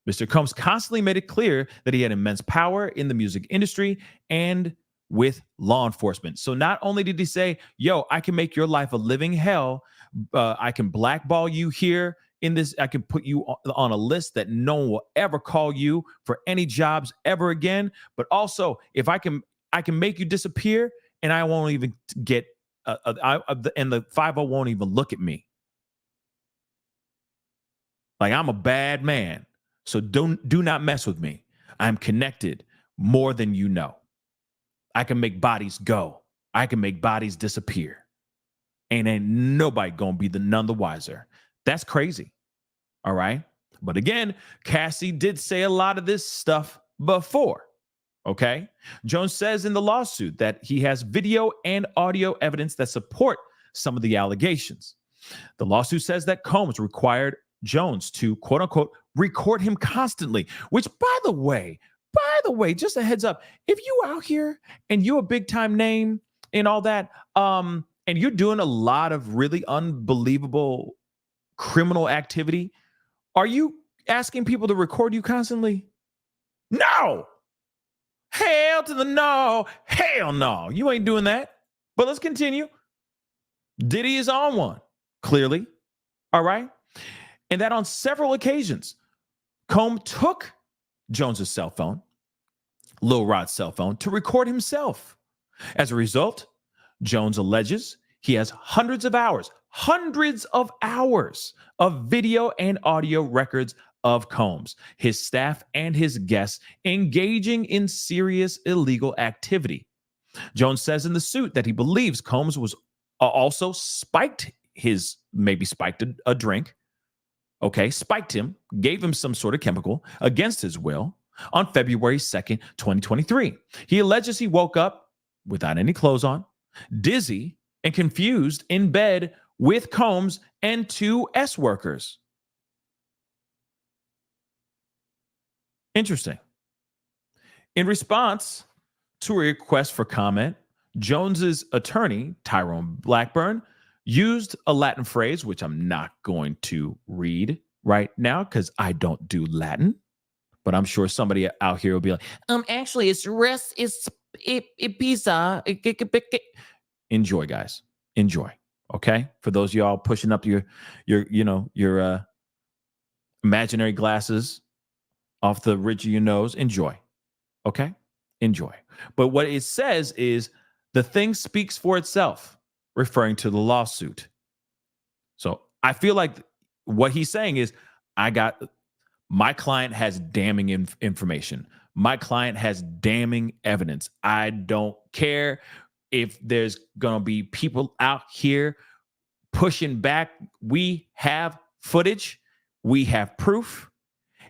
Mr. Combs constantly made it clear that he had immense power in the music industry and with law enforcement. So not only did he say, yo, I can make your life a living hell, I can blackball you here in this, I can put you on a list that no one will ever call you for any jobs ever again, but also if I can make you disappear and I won't even get, and the 5-0 won't even look at me. Like, I'm a bad man. So do not mess with me. I'm connected more than you know. I can make bodies go. I can make bodies disappear. And ain't nobody gonna be none the wiser. That's crazy. All right. But again, Cassie did say a lot of this stuff before. Okay. Jones says in the lawsuit that he has video and audio evidence that support some of the allegations. The lawsuit says that Combs required Jones to, quote unquote, record him constantly, which by the way, just a heads up, if you out here and you a big time name and all that, and you're doing a lot of really unbelievable criminal activity, are you asking people to record you constantly? No. Hell to the no. Hell no. You ain't doing that. But let's continue. Diddy is on one, clearly. All right. and that on several occasions, Combs took Jones's cell phone, Lil Rod's cell phone, to record himself. As a result, Jones alleges he has hundreds of hours of video and audio records of Combs, his staff, and his guests engaging in serious illegal activity. Jones says in the suit that he believes Combs was also spiked a drink, spiked him, gave him some sort of chemical against his will on February 2nd, 2023. He alleges he woke up without any clothes on, dizzy and confused in bed with Combs and two S workers. Interesting. In response to a request for comment, Jones's attorney, Tyrone Blackburn, used a Latin phrase, which I'm not going to read right now because I don't do Latin, but I'm sure somebody out here will be like, actually, it's res, it's pizza. Enjoy, guys. Enjoy. Okay. For those of y'all pushing up your imaginary glasses off the ridge of your nose, enjoy. Okay. Enjoy. But what it says is the thing speaks for itself, referring to the lawsuit. So I feel like what he's saying is, my client has damning information. My client has damning evidence. I don't care if there's going to be people out here pushing back. We have footage. We have proof.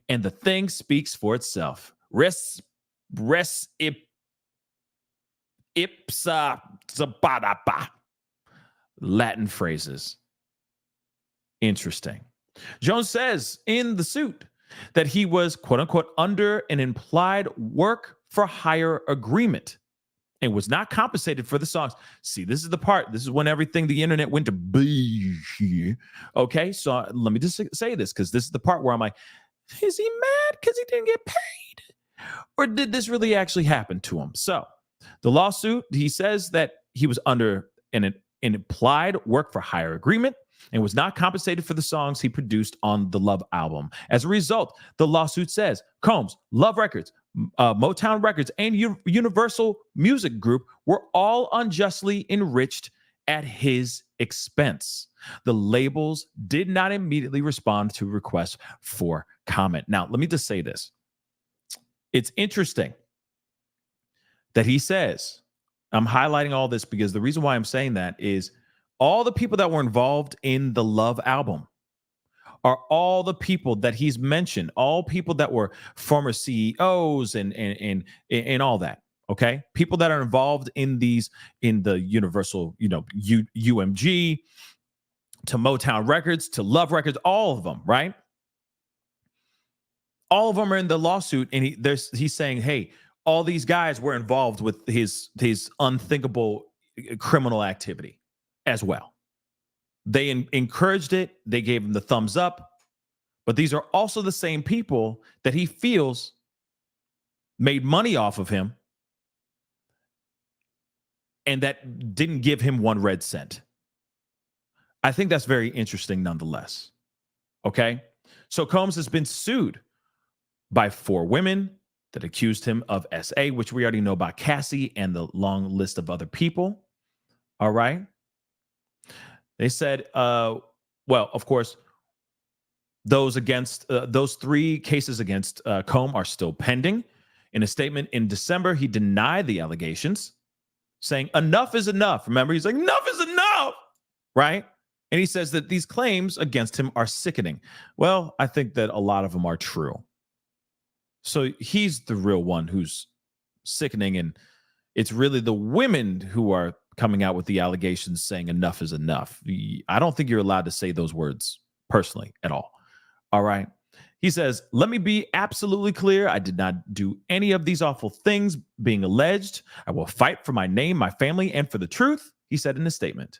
And the thing speaks for itself. Res ipsa zapadapa. Latin phrases. Interesting. Jones says in the suit that he was, quote unquote, under an implied work for hire agreement and was not compensated for the songs. See, this is the part. This is when everything, the internet went to be. Okay, so let me just say this, because this is the part where I'm like, is he mad because he didn't get paid? Or did this really actually happen to him? So the lawsuit, he says that he was under an implied work for hire agreement and was not compensated for the songs he produced on the Love album. As a result, the lawsuit says Combs, Love Records, Motown Records, and Universal Music Group were all unjustly enriched at his expense. The labels did not immediately respond to requests for comment. Now, let me just say this. It's interesting that he says, I'm highlighting all this because the reason why I'm saying that is all the people that were involved in the Love album are all the people that he's mentioned, all people that were former CEOs and all that. Okay, people that are involved in the Universal, UMG, to Motown Records, to Love Records, all of them, right? All of them are in the lawsuit, and he's saying, hey, all these guys were involved with his unthinkable criminal activity as well. They encouraged it. They gave him the thumbs up. But these are also the same people that he feels made money off of him and that didn't give him one red cent. I think that's very interesting nonetheless. Okay? So Combs has been sued by 4 women that accused him of SA, which we already know about Cassie and the long list of other people. All right? They said, well, of course, those 3 cases against Combs are still pending. In a statement in December, he denied the allegations, saying enough is enough. Remember, he's like, enough is enough, right? And he says that these claims against him are sickening. Well, I think that a lot of them are true. So he's the real one who's sickening, and it's really the women who are coming out with the allegations saying enough is enough. I don't think you're allowed to say those words personally at all. All right. He says, let me be absolutely clear. I did not do any of these awful things being alleged. I will fight for my name, my family, and for the truth, he said in a statement.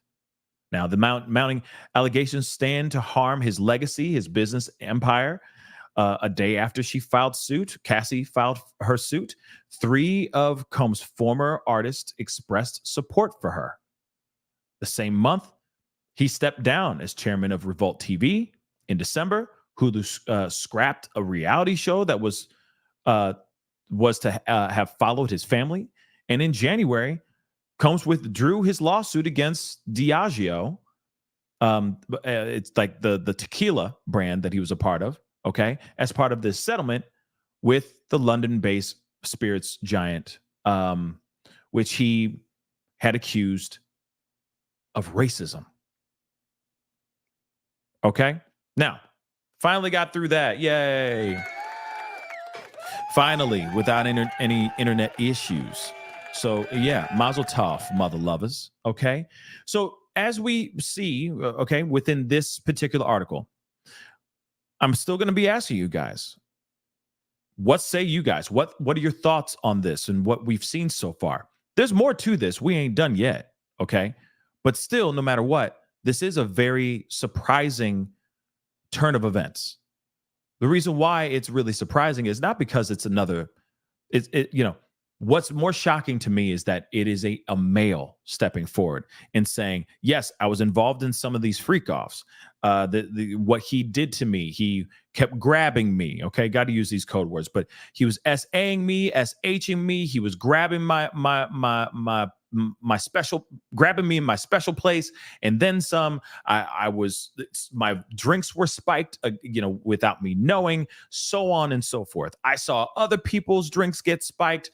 Now, the mounting allegations stand to harm his legacy, his business empire. A day after she filed suit, Cassie filed her suit. 3 of Combs' former artists expressed support for her. The same month, he stepped down as chairman of Revolt TV In December, Hulu scrapped a reality show that was to have followed his family. And in January, Combs withdrew his lawsuit against Diageo. It's like the tequila brand that he was a part of, okay, as part of this settlement with the London-based spirits giant, which he had accused of racism. Okay, now, finally got through that. Yay. Finally, without any internet issues. So, yeah, mazel tov, mother lovers. Okay, so as we see, okay, within this particular article, I'm still going to be asking you guys, what say you guys? What are your thoughts on this and what we've seen so far? There's more to this. We ain't done yet, okay? But still, no matter what, this is a very surprising turn of events. The reason why it's really surprising is not because it's another, what's more shocking to me is that it is a male stepping forward and saying, yes, I was involved in some of these freak-offs. What he did to me, he kept grabbing me. Okay, got to use these code words, but he was S-Aing me, S-Hing me. He was grabbing my special, grabbing me in my special place, and then some. My drinks were spiked, without me knowing, so on and so forth. I saw other people's drinks get spiked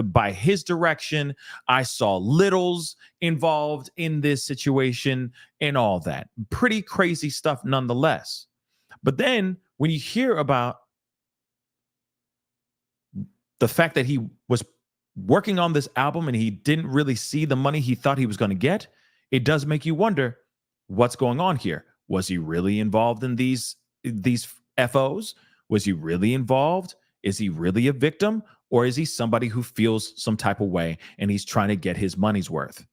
by his direction. I saw littles involved in this situation and all that. Pretty crazy stuff nonetheless. But then when you hear about the fact that he was working on this album and he didn't really see the money he thought he was going to get, it does make you wonder what's going on here. Was he really involved in these FOs? Was he really involved? Is he really a victim? Or is he somebody who feels some type of way and he's trying to get his money's worth?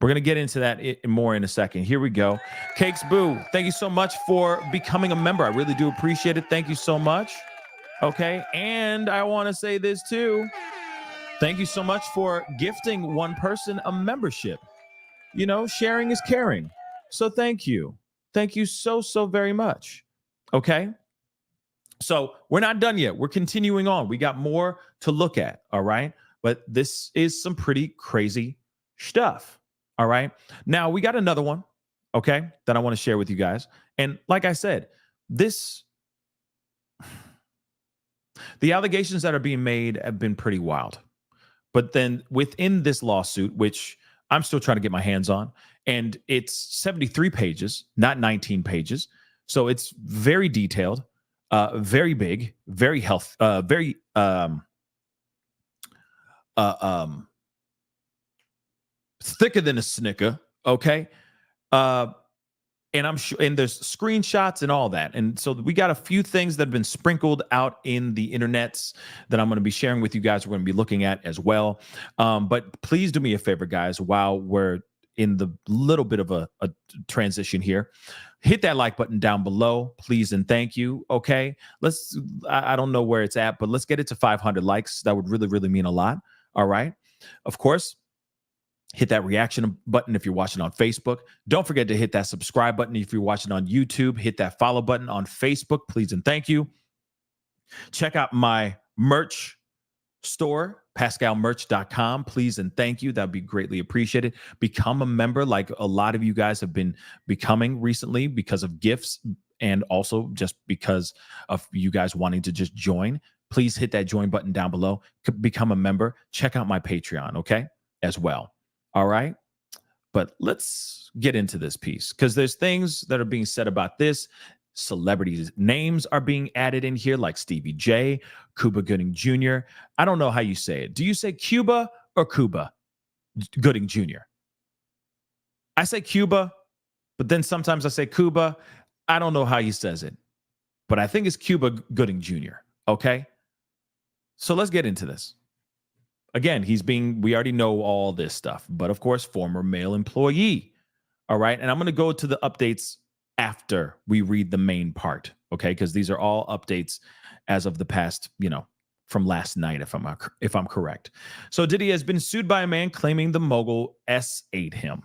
We're going to get into that more in a second. Here we go. Cakes Boo, thank you so much for becoming a member. I really do appreciate it. Thank you so much. Okay. And I want to say this too. Thank you so much for gifting one person a membership. Sharing is caring. So thank you. Thank you so very much. Okay. So we're not done yet. We're continuing on. We got more to look at. All right. But this is some pretty crazy stuff. All right. Now we got another one. Okay. That I want to share with you guys. And like I said, the allegations that are being made have been pretty wild. But then within this lawsuit, which I'm still trying to get my hands on, and it's 73 pages, not 19 pages. So it's very detailed, very big, very very thicker than a Snicker. Okay. And I'm sure, and there's screenshots and all that. And so we got a few things that have been sprinkled out in the internets that I'm going to be sharing with you guys. We're going to be looking at as well. But please do me a favor, guys, while we're in the little bit of a transition here, hit that like button down below, please and thank you. Okay. I don't know where it's at, but let's get it to 500 likes. That would really, really mean a lot. All right. Of course, hit that reaction button if you're watching on Facebook. Don't forget to hit that subscribe button if you're watching on YouTube. Hit that follow button on Facebook, please and thank you. Check out my merch store, pascalmerch.com, please and thank you. That would be greatly appreciated. Become a member like a lot of you guys have been becoming recently because of gifts and also just because of you guys wanting to just join. Please hit that join button down below. Become a member. Check out my Patreon, okay, as well. All right. But let's get into this piece because there's things that are being said about this. Celebrities' names are being added in here like Stevie J, Cuba Gooding Jr. I don't know how you say it. Do you say Cuba or Cuba Gooding Jr.? I say Cuba, but then sometimes I say Cuba. I don't know how he says it, but I think it's Cuba Gooding Jr. Okay. So let's get into this. Again, we already know all this stuff, but of course, former male employee. All right. And I'm going to go to the updates after we read the main part. Okay. Because these are all updates as of the past, from last night, if I'm correct. So Diddy has been sued by a man claiming the mogul S8 him.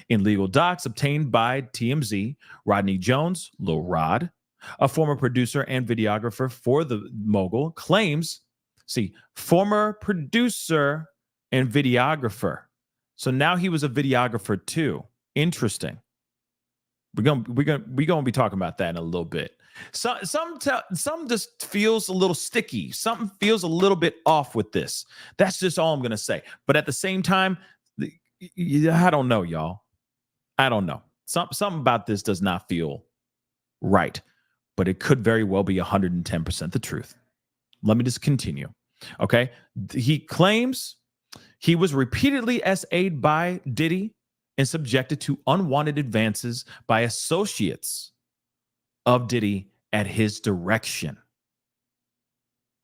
In legal docs obtained by TMZ, Rodney Jones, Lil Rod, a former producer and videographer for the mogul, claims, former producer and videographer. So now he was a videographer too. Interesting. We're gonna be talking about that in a little bit. Some just feels a little sticky. Something feels a little bit off with this. That's just all I'm gonna say. But at the same time, I don't know, y'all. I don't know. Something about this does not feel right, but it could very well be 110% the truth. Let me just continue. Okay. He claims he was repeatedly SA'd by Diddy and subjected to unwanted advances by associates of Diddy at his direction.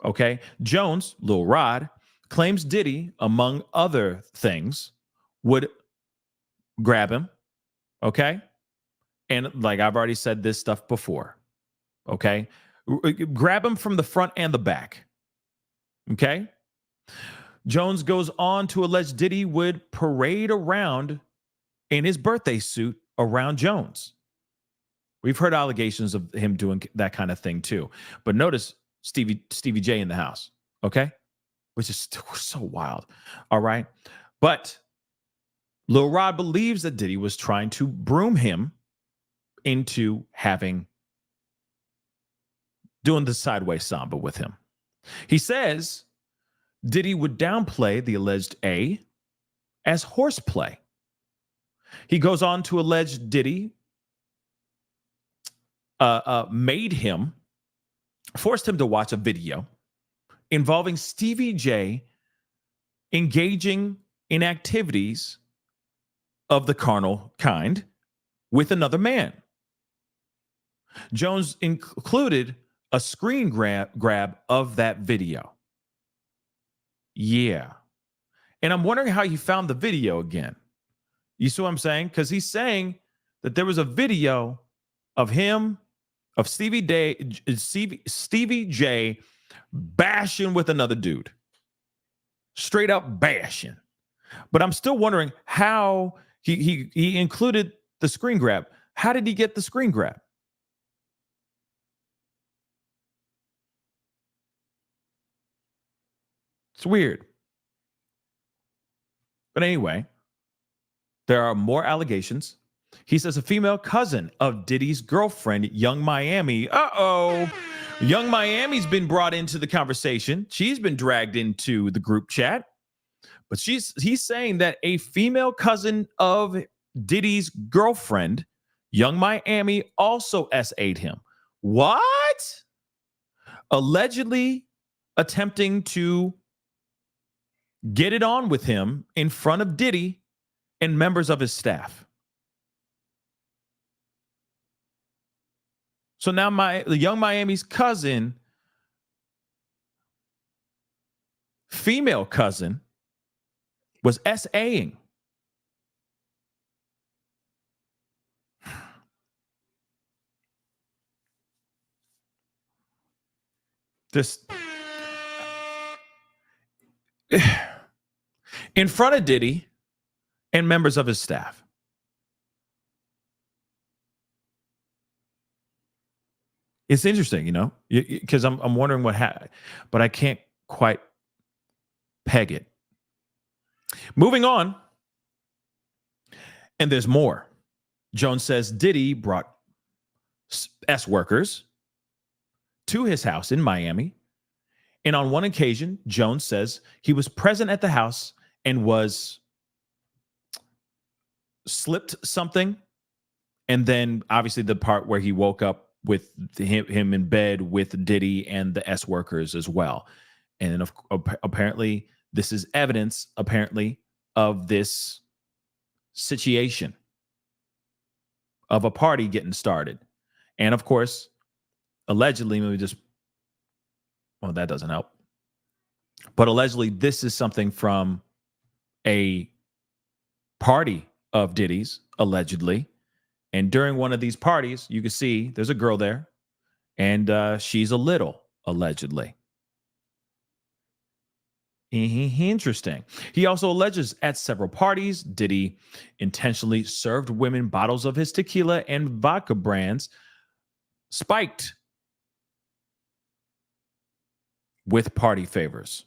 Okay. Jones, Lil Rod, claims Diddy, among other things, would grab him. Okay. And like I've already said this stuff before. Okay. Grab him from the front and the back. Okay. Jones goes on to allege Diddy would parade around in his birthday suit around Jones. We've heard allegations of him doing that kind of thing too. But notice Stevie J in the house, okay? Which is so wild. All right. But Lil Rod believes that Diddy was trying to broom him into doing the sideways samba with him. He says Diddy would downplay the alleged A as horseplay. He goes on to allege Diddy forced him to watch a video involving Stevie J engaging in activities of the carnal kind with another man. Jones included a screen grab of that video. Yeah. And I'm wondering how he found the video again. You see what I'm saying? Because he's saying that there was a video of him, of Stevie J bashing with another dude. Straight up bashing. But I'm still wondering how he included the screen grab. How did he get the screen grab? It's weird. But anyway, there are more allegations. He says a female cousin of Diddy's girlfriend, Young Miami. Young Miami's been brought into the conversation. She's been dragged into the group chat. But he's saying that a female cousin of Diddy's girlfriend, Young Miami, also SA'd him. What? Allegedly attempting to get it on with him in front of Diddy and members of his staff. So now the Young Miami's cousin, female cousin, was SAing. This in front of Diddy and members of his staff. It's interesting, you know, because I'm wondering what happened, but I can't quite peg it. Moving on, and there's more. Jones says Diddy brought S workers to his house in Miami, and on one occasion, Jones says he was present at the house and was slipped something, and then obviously the part where he woke up with him in bed with Diddy and the S workers as well. And apparently this is evidence apparently of this situation of a party getting started. And of course, allegedly, well, that doesn't help. But allegedly this is something from a party of Diddy's, allegedly. And during one of these parties, you can see there's a girl there, and she's a little, allegedly. Interesting. He also alleges at several parties, Diddy intentionally served women bottles of his tequila and vodka brands spiked with party favors.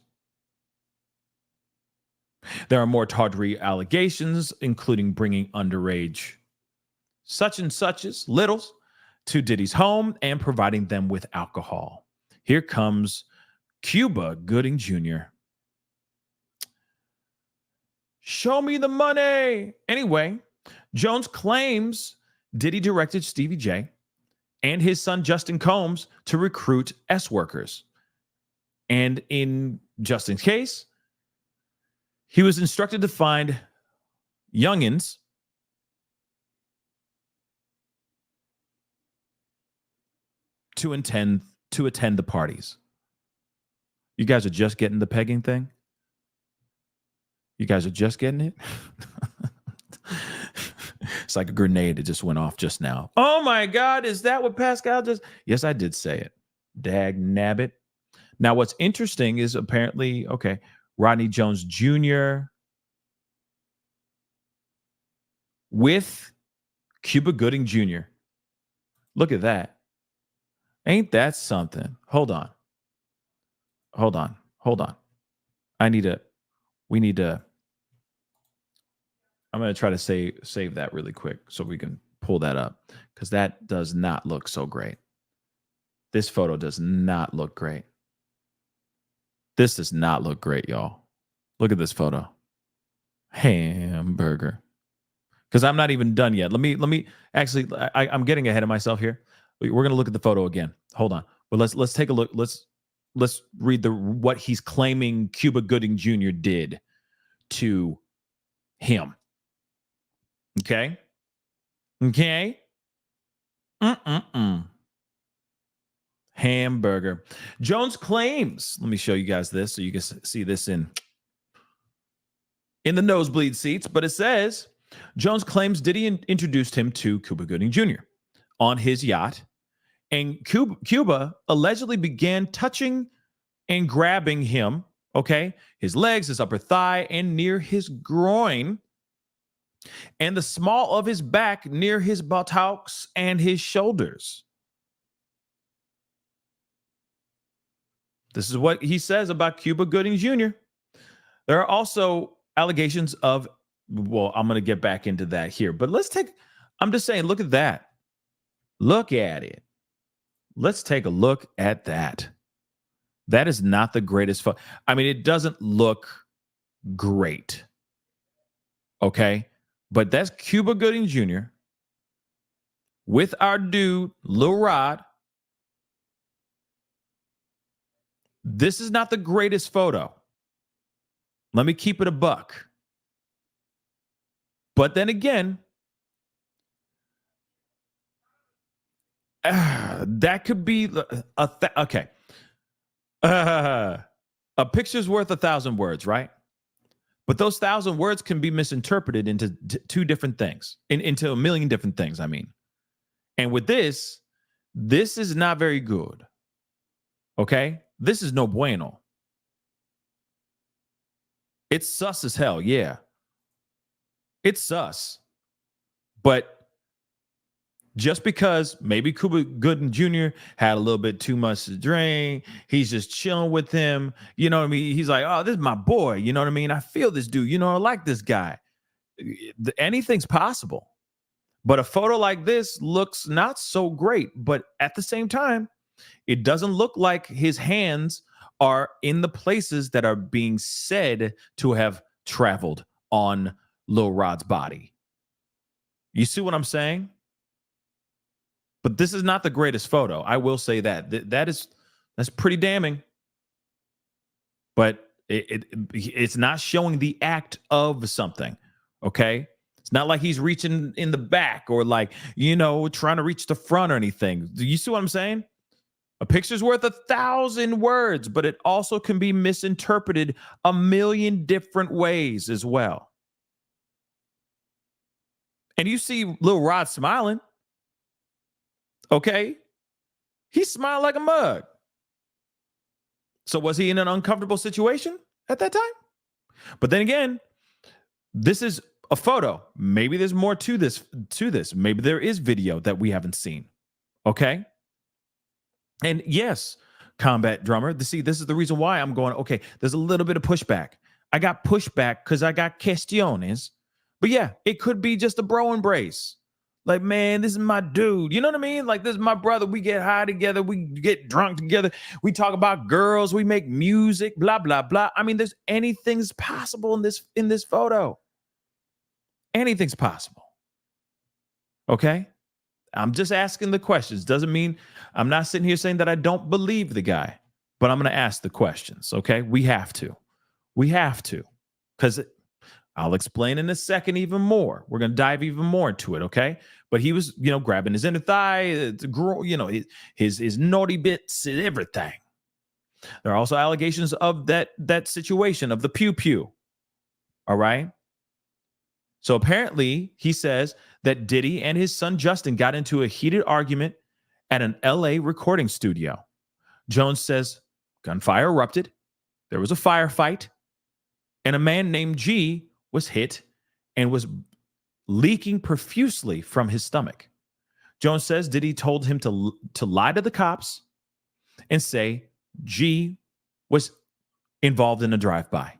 There are more tawdry allegations, including bringing underage such and suches, littles, to Diddy's home and providing them with alcohol. Here comes Cuba Gooding Jr. Show me the money. Anyway, Jones claims Diddy directed Stevie J and his son Justin Combs to recruit S workers. And in Justin's case, he was instructed to find youngins to attend the parties. You guys are just getting the pegging thing? You guys are just getting it? It's like a grenade that just went off just now. Oh my God, is that what Pascal just? Yes, I did say it. Dag nabbit. Now, what's interesting is apparently, okay, Rodney Jones Jr. with Cuba Gooding Jr. Look at that. Ain't that something? Hold on. I'm going to try to save that really quick so we can pull that up because that does not look so great. This photo does not look great. This does not look great, y'all. Look at this photo. Hamburger. Because I'm not even done yet. Let me actually, I'm getting ahead of myself here. We're going to look at the photo again. Hold on. But let's take a look. Let's read what he's claiming Cuba Gooding Jr. did to him. Okay. Hamburger. Jones claims, let me show you guys this so you can see this in the nosebleed seats, but it says Jones claims Diddy introduced him to Cuba Gooding Jr. on his yacht, and Cuba allegedly began touching and grabbing him, okay, his legs, his upper thigh, and near his groin, and the small of his back near his buttocks and his shoulders. This is what he says about Cuba Gooding Jr. There are also allegations of, well, I'm going to get back into that here, but I'm just saying, look at that. Look at it. Let's take a look at that. That is not the greatest photo. I mean, it doesn't look great. Okay. But that's Cuba Gooding Jr. with our dude, Lil Rod. This is not the greatest photo. Let me keep it a buck. But then again, that could be okay. A picture's worth 1,000 words, right? But those 1,000 words can be misinterpreted into two different things, into a million different things, I mean. And with this is not very good. Okay? This is no bueno. It's sus as hell, yeah. It's sus. But just because maybe Cuba Gooding Jr. had a little bit too much to drink, he's just chilling with him. You know what I mean? He's like, oh, this is my boy. You know what I mean? I feel this dude. You know, I like this guy. Anything's possible. But a photo like this looks not so great. But at the same time, it doesn't look like his hands are in the places that are being said to have traveled on Lil Rod's body. You see what I'm saying? But this is not the greatest photo. I will say that. That's pretty damning. But it's not showing the act of something. Okay? It's not like he's reaching in the back or like, you know, trying to reach the front or anything. Do you see what I'm saying? A picture's worth 1,000 words, but it also can be misinterpreted a million different ways as well. And you see Lil Rod smiling. Okay? He smiled like a mug. So was he in an uncomfortable situation? at that time. But then again, this is a photo. Maybe there's more to this. Maybe there is video that we haven't seen. Okay. And yes, Combat Drummer. See, this is the reason why I'm going, okay, there's a little bit of pushback. I got pushback because I got questiones. But yeah, it could be just a bro embrace. Like, man, this is my dude. You know what I mean? Like, this is my brother. We get high together. We get drunk together. We talk about girls. We make music, blah, blah, blah. I mean, there's anything's possible in this photo. Anything's possible. Okay? I'm just asking the questions. Doesn't mean I'm not sitting here saying that I don't believe the guy, but I'm going to ask the questions. Okay? We have to. Because I'll explain in a second even more. We're going to dive even more into it, okay? But he was, grabbing his inner thigh, his naughty bits and everything. There are also allegations of that situation of the pew. All right? So apparently, he says that Diddy and his son Justin got into a heated argument at an LA recording studio. Jones says gunfire erupted. There was a firefight, and a man named G was hit and was leaking profusely from his stomach. Jones says Diddy told him to lie to the cops and say G was involved in a drive-by.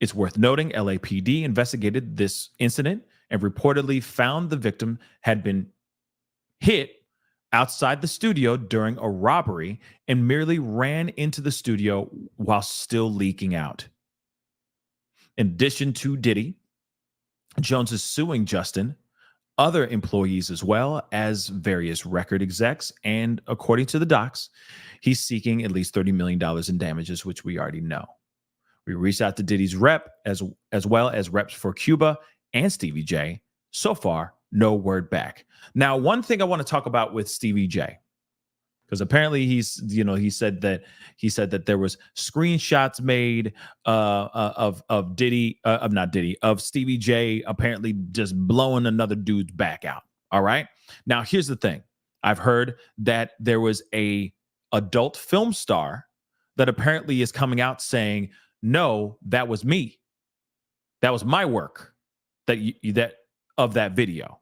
It's worth noting LAPD investigated this incident and reportedly found the victim had been hit outside the studio during a robbery and merely ran into the studio while still leaking out. In addition to Diddy, Jones is suing Justin, other employees as well as various record execs, and according to the docs, he's seeking at least $30 million in damages, which we already know. We reached out to Diddy's rep as well as reps for Cuba and Stevie J. So far, no word back. Now, one thing I want to talk about with Stevie J, because apparently he said that there was screenshots made of Diddy, of Stevie J apparently just blowing another dude's back out. All right. Now, here's the thing. I've heard that there was a adult film star that apparently is coming out saying, no, that was me. That was my work of that video.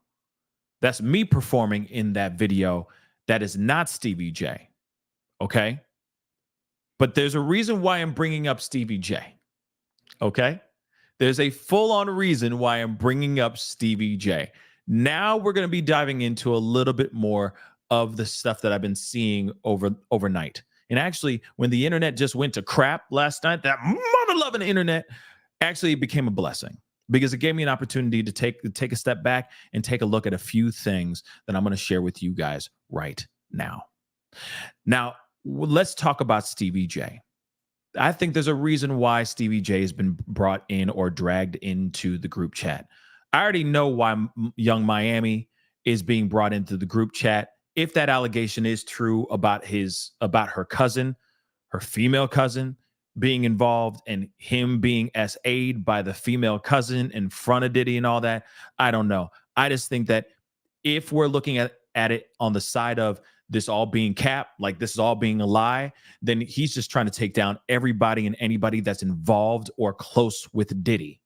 That's me performing in that video. That is not Stevie J. Okay? But there's a reason why I'm bringing up Stevie J. Okay? There's a full-on reason why I'm bringing up Stevie J. Now we're going to be diving into a little bit more of the stuff that I've been seeing overnight. And actually, when the internet just went to crap last night, that mother-loving internet actually became a blessing because it gave me an opportunity to take a step back and take a look at a few things that I'm going to share with you guys right now. Now, let's talk about Stevie J. I think there's a reason why Stevie J has been brought in or dragged into the group chat. I already know why Young Miami is being brought into the group chat. If that allegation is true about her cousin, her female cousin being involved and him being SA'd by the female cousin in front of Diddy and all that, I don't know. I just think that if we're looking at it on the side of this all being cap, like this is all being a lie, then he's just trying to take down everybody and anybody that's involved or close with Diddy.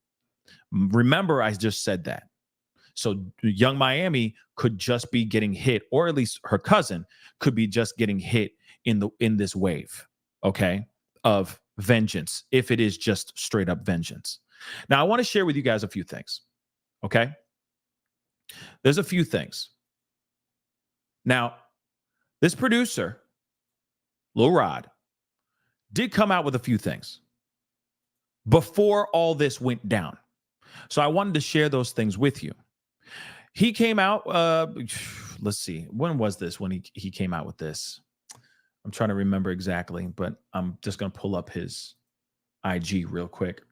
Remember, I just said that. So Young Miami could just be getting hit, or at least her cousin could be just getting hit in this wave, okay, of vengeance, if it is just straight up vengeance. Now, I want to share with you guys a few things, okay? There's a few things. Now, this producer, Lil Rod, did come out with a few things before all this went down. So I wanted to share those things with you. He came out, let's see, when was this when he came out with this? I'm trying to remember exactly, but I'm just going to pull up his IG real quick.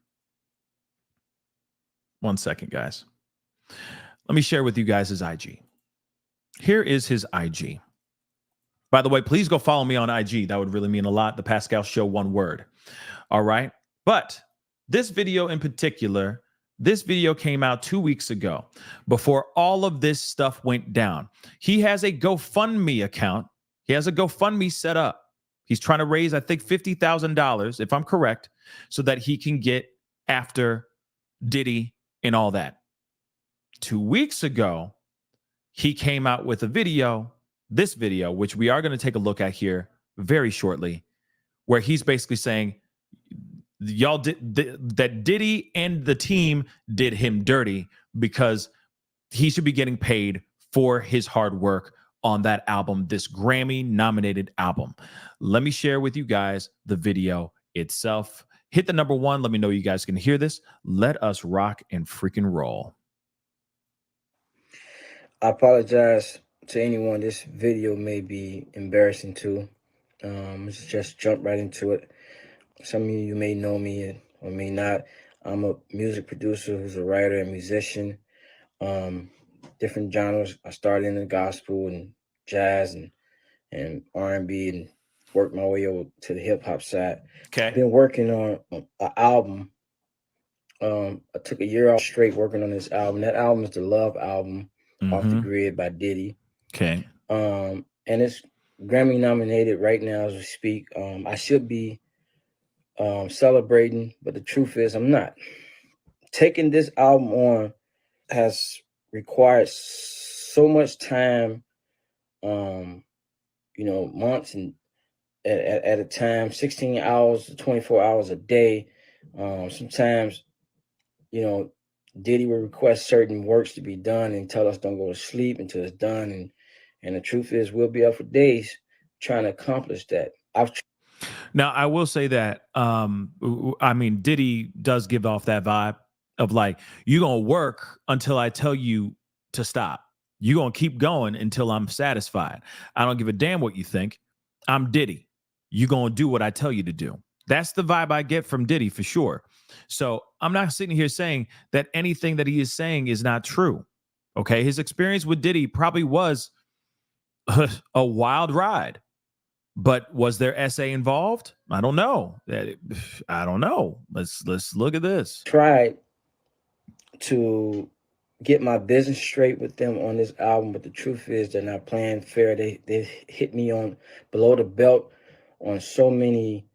1 second, guys. Let me share with you guys his IG. Here is his IG. By the way, please go follow me on IG. That would really mean a lot. The Pascal Show, one word. All right. But this video in particular, this video came out 2 weeks ago before all of this stuff went down. He has a GoFundMe account. He has a GoFundMe set up. He's trying to raise, I think, $50,000, if I'm correct, so that he can get after Diddy and all that. 2 weeks ago, he came out with a video, this video, which we are going to take a look at here very shortly, where he's basically saying, y'all did that Diddy and the team did him dirty because he should be getting paid for his hard work on that album, this Grammy nominated album. Let me share with you guys the video itself. Hit the number one. Let me know you guys can hear this. Let us rock and freaking roll. I apologize to anyone. This video may be embarrassing too. Let's just jump right into it. Some of you may know me or may not. I'm a music producer who's a writer and musician. Different genres. I started in the gospel and jazz and R&B and worked my way over to the hip hop side. Okay. I've been working on an album. I took a year off straight working on this album. That album is the Love album, Off the Grid by Diddy. Okay. And it's Grammy nominated right now as we speak. I should be celebrating, but the truth is I'm not. Taking this album on has required so much time, months and at a time, 16 hours to 24 hours a day. Sometimes, Diddy will request certain works to be done and tell us don't go to sleep until it's done. And the truth is we'll be up for days trying to accomplish that. Now, I will say that, I mean, Diddy does give off that vibe of like, you're going to work until I tell you to stop. You're going to keep going until I'm satisfied. I don't give a damn what you think. I'm Diddy. You're going to do what I tell you to do. That's the vibe I get from Diddy for sure. So I'm not sitting here saying that anything that he is saying is not true. Okay. His experience with Diddy probably was a wild ride. But was there essay involved? I don't know. I don't know. Let's look at this. Tried to get my business straight with them on this album, but the truth is they're not playing fair. They hit me on below the belt on so many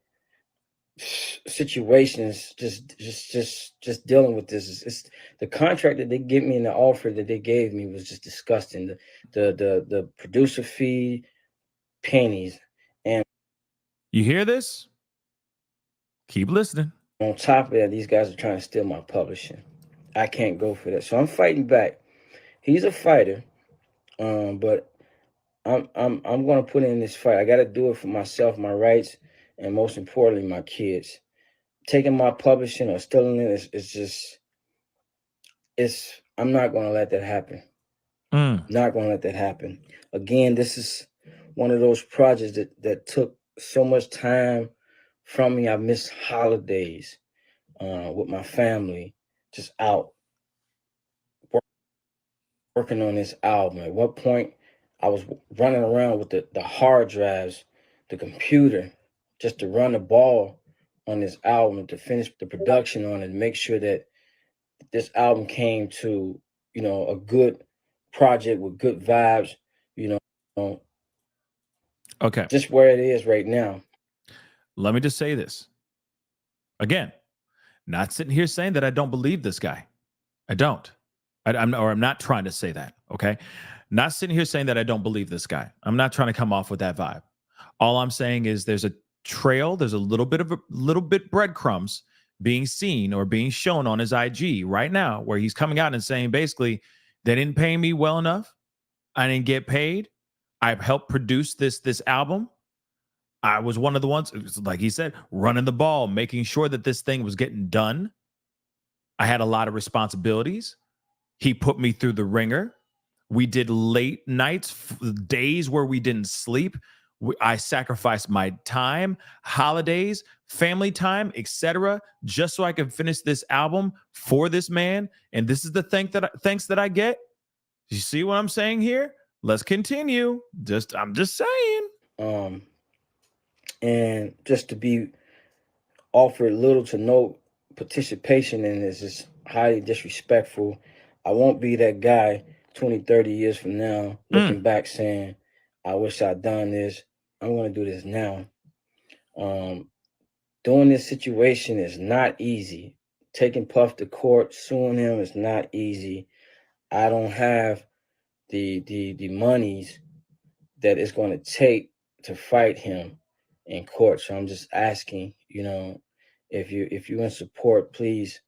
situations. Just dealing with this. It's the contract that they give me and the offer that they gave me was just disgusting. The producer fee, pennies. And you hear this? Keep listening. On top of that, these guys are trying to steal my publishing. I can't go for that. So I'm fighting back. He's a fighter, but I'm gonna put in this fight. I gotta do it for myself, my rights, and most importantly, my kids. Taking my publishing or stealing it is I'm not gonna let that happen. Not gonna let that happen. Again, this is one of those projects that took so much time from me. I missed holidays with my family, just out working on this album. At what point I was running around with the hard drives, the computer, just to run the ball on this album, to finish the production on it, and make sure that this album came to, a good project with good vibes, Okay. just where it is right now. Let me just say this. Again, not sitting here saying that I don't believe this guy. I don't. I'm not trying to say that, okay? Not sitting here saying that I don't believe this guy. I'm not trying to come off with that vibe. All I'm saying is there's a trail, there's a little bit breadcrumbs being seen or being shown on his IG right now where he's coming out and saying basically, they didn't pay me well enough. I didn't get paid. I've helped produce this album. I was one of the ones, like he said, running the ball, making sure that this thing was getting done. I had a lot of responsibilities. He put me through the ringer. We did late nights, days where we didn't sleep. I sacrificed my time, holidays, family time, etc., just so I could finish this album for this man. And this is the thanks that I get. You see what I'm saying here? Let's continue. I'm just saying. And just to be offered little to no participation in this is highly disrespectful. I won't be that guy 20, 30 years from now looking back saying, I wish I'd done this. I'm going to do this now. Doing this situation is not easy. Taking Puff to court, suing him is not easy. I don't have the monies that it's going to take to fight him in court. So I'm just asking, if you in support, please.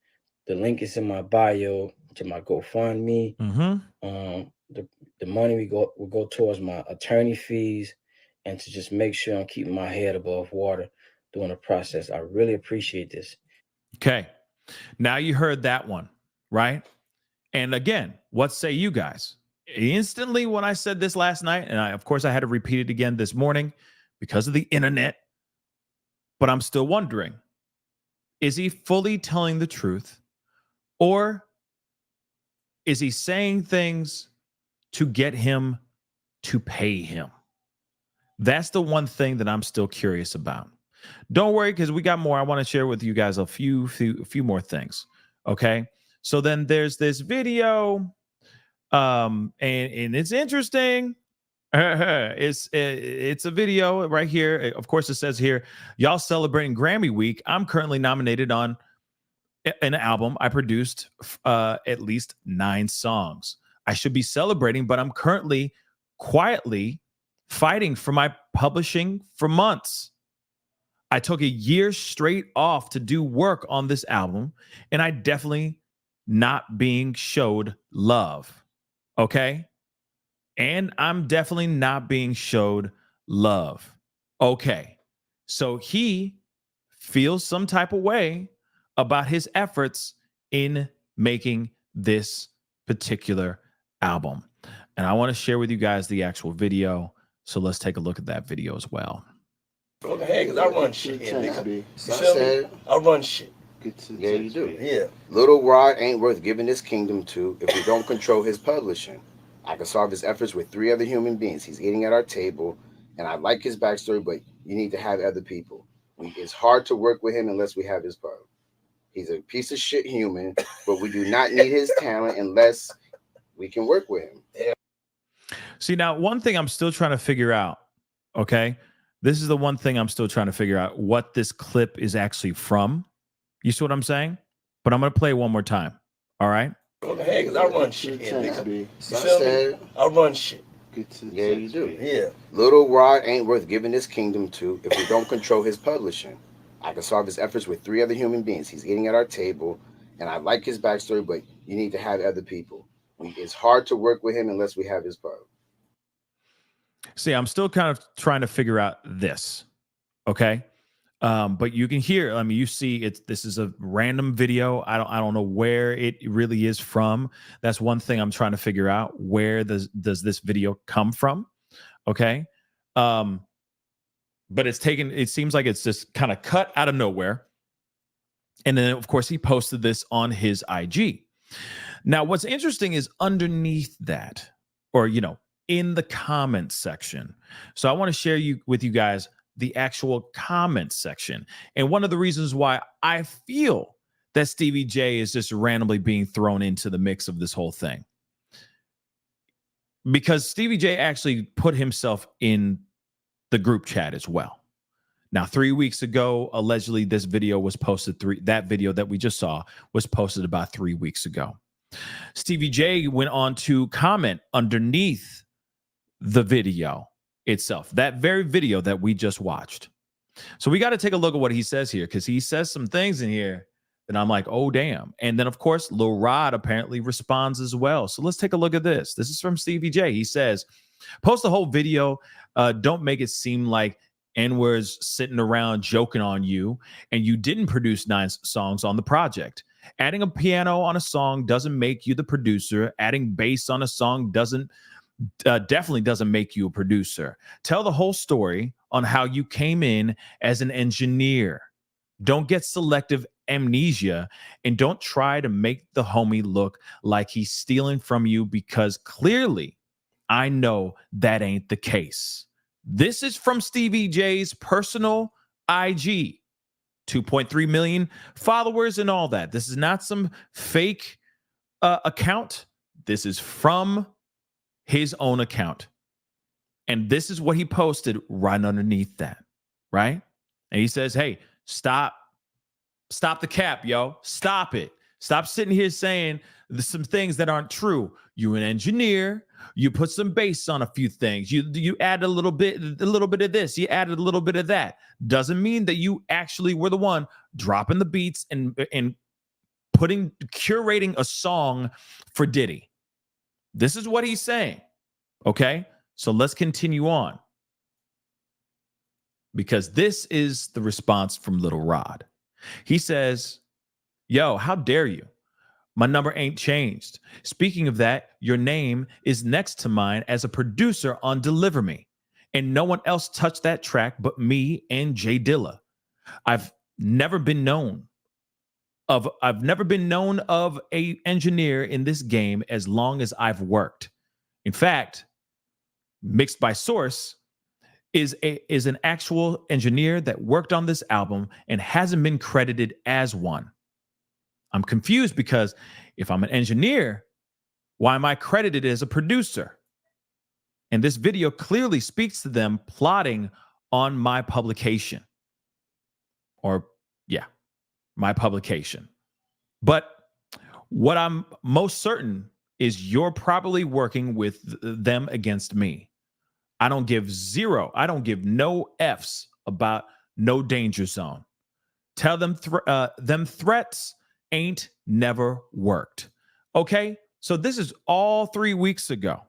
The link is in my bio to my GoFundMe. The money will go towards my attorney fees and to just make sure I'm keeping my head above water during the process. I really appreciate this. Okay. Now you heard that one, right? And again, what say you guys? Instantly when I said this last night, and of course I had to repeat it again this morning because of the internet, but I'm still wondering, is he fully telling the truth, or is he saying things to get him to pay him? That's the one thing that I'm still curious about. Don't worry, because we got more. I want to share with you guys a few more things. Okay. So then there's this video, and it's interesting. It's a video right here. Of course, it says here, y'all celebrating Grammy week. I'm currently nominated on an album. I produced at least 9 songs. I should be celebrating, but I'm currently quietly fighting for my publishing for months. I took a year straight off to do work on this album, and I definitely not being showed love. Okay? And I'm definitely not being showed love. Okay. So he feels some type of way about his efforts in making this particular album. And I want to share with you guys the actual video. So let's take a look at that video as well. Go ahead, because I run shit here, nigga. You feel me? I run shit. Yeah, you do. Yeah. Lil Rod ain't worth giving this kingdom to if we don't control his publishing. I can solve his efforts with 3 other human beings. He's eating at our table, and I like his backstory, but you need to have other people. It's hard to work with him unless we have his pub. He's a piece of shit human, but we do not need his talent unless we can work with him. Yeah. See, now, one thing I'm still trying to figure out, okay? This is the one thing I'm still trying to figure out, what this clip is actually from. You see what I'm saying? But I'm going to play it one more time. All right? Go ahead, because I run shit here, nigga. You feel me? I run shit. Yeah, you do. Yeah. Lil Rod ain't worth giving this kingdom to if we don't control his publishing. I can solve his efforts with 3 other human beings. He's eating at our table, and I like his backstory, but you need to have other people. It's hard to work with him unless we have his pub. See, I'm still kind of trying to figure out this, okay? But you can hear, I mean, you see this is a random video. I don't know where it really is from. That's one thing I'm trying to figure out. Where does this video come from? Okay. But it seems like it's just kind of cut out of nowhere. And then of course he posted this on his IG. Now, what's interesting is underneath that, or, in the comments section. So I want to share with you guys the actual comments section. And one of the reasons why I feel that Stevie J is just randomly being thrown into the mix of this whole thing, because Stevie J actually put himself in the group chat as well. Now, 3 weeks ago, allegedly, this video was posted. That video that we just saw was posted about 3 weeks ago. Stevie J went on to comment underneath the video itself, that very video that we just watched. So we got to take a look at what he says here, because he says some things in here that I'm like, oh, damn. And then, of course, Lil Rod apparently responds as well. So let's take a look at this. This is from Stevie J. He says, post the whole video. Don't make it seem like N-words sitting around joking on you, and you didn't produce 9 songs on the project. Adding a piano on a song doesn't make you the producer. Adding bass on a song definitely doesn't make you a producer. Tell the whole story on how you came in as an engineer. Don't get selective amnesia, and don't try to make the homie look like he's stealing from you, because clearly I know that ain't the case. This is from Stevie J's personal IG, 2.3 million followers and all that. This is not some fake account. This is from his own account. And this is what he posted right underneath that, right? And he says, hey, stop the cap, yo. Stop it. Stop sitting here saying some things that aren't true. You're an engineer. You put some bass on a few things. You add a little bit of this. You added a little bit of that. Doesn't mean that you actually were the one dropping the beats and curating a song for Diddy. This is what he's saying. Okay, so let's continue on, because this is the response from Lil Rod. He says, yo, how dare you? My number ain't changed. Speaking of that, your name is next to mine as a producer on Deliver Me. And no one else touched that track but me and J Dilla. I've never been known of a engineer in this game as long as I've worked. In fact, Mixed by Source is an actual engineer that worked on this album and hasn't been credited as one. I'm confused because if I'm an engineer, why am I credited as a producer? And this video clearly speaks to them plotting on my publication. My publication. But what I'm most certain is you're probably working with them against me. I don't give no F's about No Danger Zone. Tell them them threats ain't never worked. Okay? So this is all 3 weeks ago.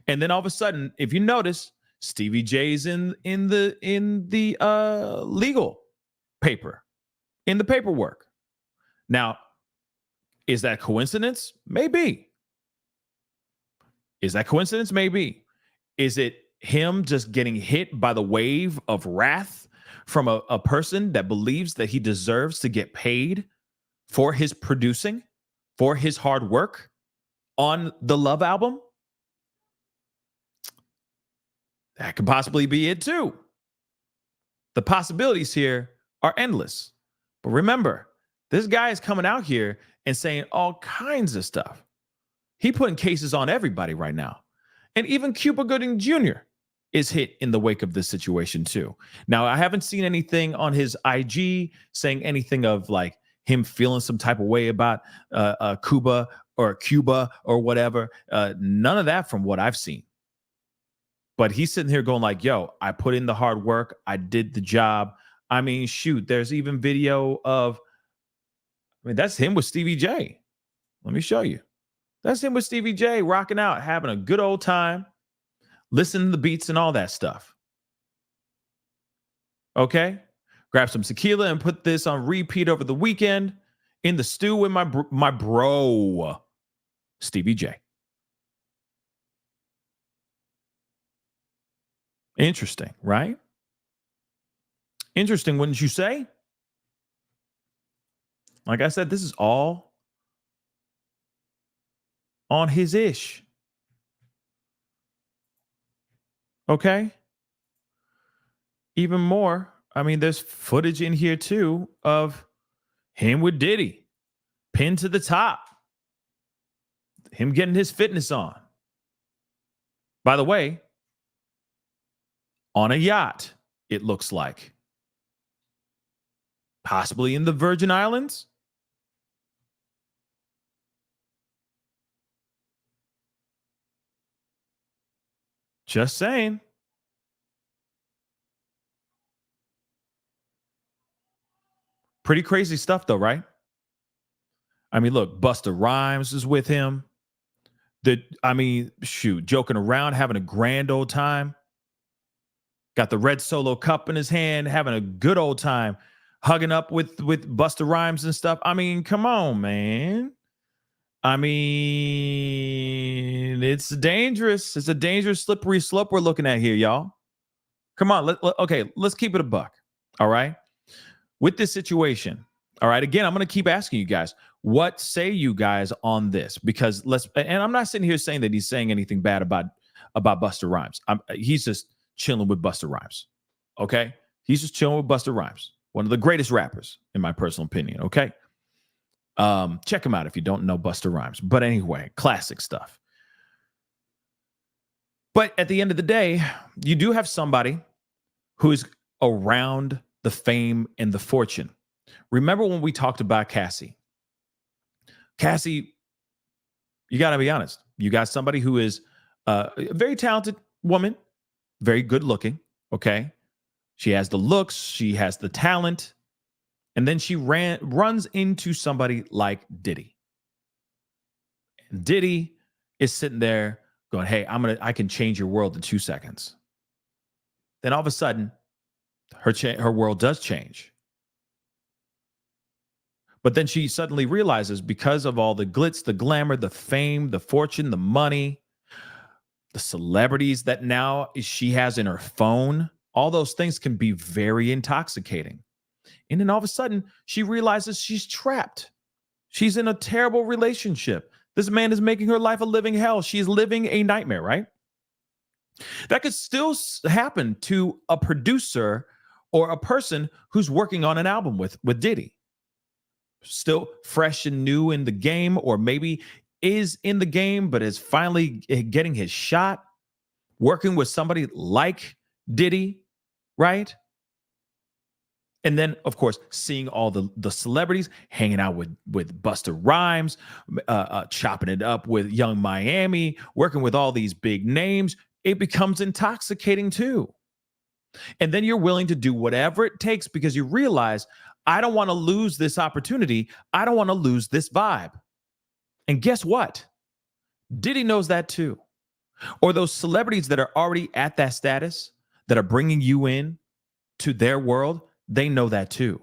And then all of a sudden, if you notice, Stevie J's in the legal paper, in the paperwork. Now, is that coincidence? Maybe. Is that coincidence? Maybe. Is it him just getting hit by the wave of wrath from a person that believes that he deserves to get paid for his producing, for his hard work on the Love album? That could possibly be it too. The possibilities here are endless. But remember, this guy is coming out here and saying all kinds of stuff. He putting cases on everybody right now. And even Cuba Gooding Jr. is hit in the wake of this situation too. Now, I haven't seen anything on his IG saying anything of like him feeling some type of way about Cuba or whatever. None of that from what I've seen. But he's sitting here going like, yo, I put in the hard work. I did the job. I mean, shoot, there's even video of, that's him with Stevie J. Let me show you. That's him with Stevie J rocking out, having a good old time, listening to the beats and all that stuff. Okay? Grab some tequila and put this on repeat over the weekend in the stew with my bro, Stevie J. Interesting, right? Interesting, wouldn't you say? Like I said, this is all on his ish. Okay? Even more, I mean, there's footage in here too of him with Diddy, pinned to the top. Him getting his fitness on. By the way, on a yacht, it looks like. Possibly in the Virgin Islands. Just saying. Pretty crazy stuff though, right? I mean, look, Busta Rhymes is with him. Joking around, having a grand old time. Got the red Solo cup in his hand, having a good old time, hugging up with Busta Rhymes and stuff. I mean, come on, man. I mean, it's dangerous. It's a dangerous, slippery slope we're looking at here, y'all. Come on. Let's keep it a buck. All right. With this situation. All right. Again, I'm going to keep asking you guys, what say you guys on this? Because and I'm not sitting here saying that he's saying anything bad about Busta Rhymes. He's just chilling with Busta Rhymes. Okay. He's just chilling with Busta Rhymes. One of the greatest rappers, in my personal opinion. Okay. Check him out if you don't know Busta Rhymes. But anyway, classic stuff. But at the end of the day, you do have somebody who is around the fame, and the fortune. Remember when we talked about Cassie? Cassie, you got to be honest. You got somebody who is a very talented woman, very good looking, okay? She has the looks, she has the talent, and then she runs into somebody like Diddy. And Diddy is sitting there going, hey, I can change your world in 2 seconds. Then all of a sudden, her world does change. But then she suddenly realizes, because of all the glitz, the glamour, the fame, the fortune, the money, the celebrities that now she has in her phone, all those things can be very intoxicating. And then all of a sudden, she realizes she's trapped. She's in a terrible relationship. This man is making her life a living hell. She's living a nightmare, right? That could still happen to a producer or a person who's working on an album with Diddy. Still fresh and new in the game, or maybe is in the game but is finally getting his shot, working with somebody like Diddy, right? And then, of course, seeing all the celebrities hanging out with Busta Rhymes, chopping it up with Young Miami, working with all these big names, it becomes intoxicating too. And then you're willing to do whatever it takes because you realize, I don't want to lose this opportunity. I don't want to lose this vibe. And guess what? Diddy knows that too. Or those celebrities that are already at that status, that are bringing you in to their world, they know that too.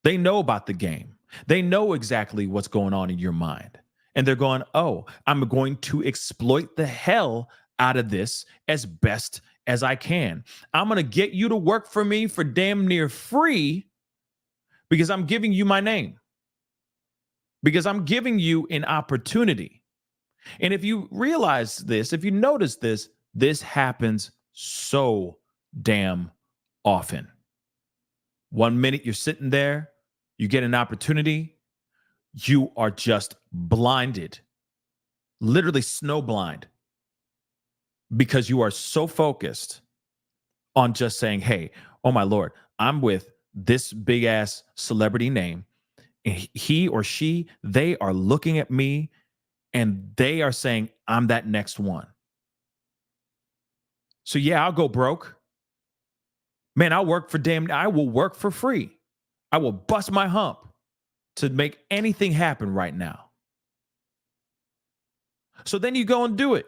They know about the game. They know exactly what's going on in your mind. And they're going, oh, I'm going to exploit the hell out of this as best as I can. I'm going to get you to work for me for damn near free because I'm giving you my name. Because I'm giving you an opportunity. And if you realize this, if you notice this, this happens so damn often. 1 minute you're sitting there, you get an opportunity, you are just blinded, literally snowblind, because you are so focused on just saying, hey, oh my Lord, I'm with this big ass celebrity name. And he or she, they are looking at me and they are saying, I'm that next one. So yeah, I'll go broke. Man, I will work for free. I will bust my hump to make anything happen right now. So then you go and do it.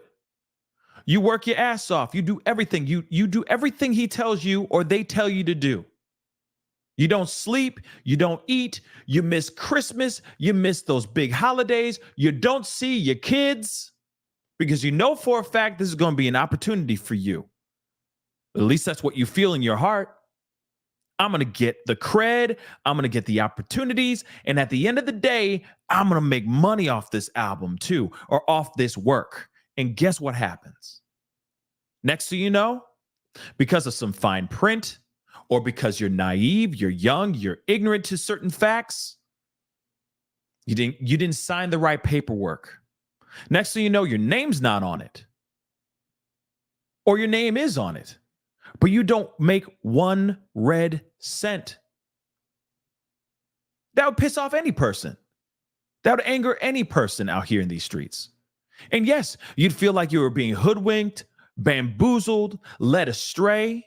You work your ass off. You do everything. You do everything he tells you or they tell you to do. You don't sleep. You don't eat. You miss Christmas. You miss those big holidays. You don't see your kids because you know for a fact this is going to be an opportunity for you. At least that's what you feel in your heart. I'm going to get the cred. I'm going to get the opportunities. And at the end of the day, I'm going to make money off this album too, or off this work. And guess what happens? Next thing you know, because of some fine print, or because you're naive, you're young, you're ignorant to certain facts, you didn't sign the right paperwork. Next thing you know, your name's not on it. Or your name is on it, but you don't make 1 red cent. That would piss off any person. That would anger any person out here in these streets. And yes, you'd feel like you were being hoodwinked, bamboozled, led astray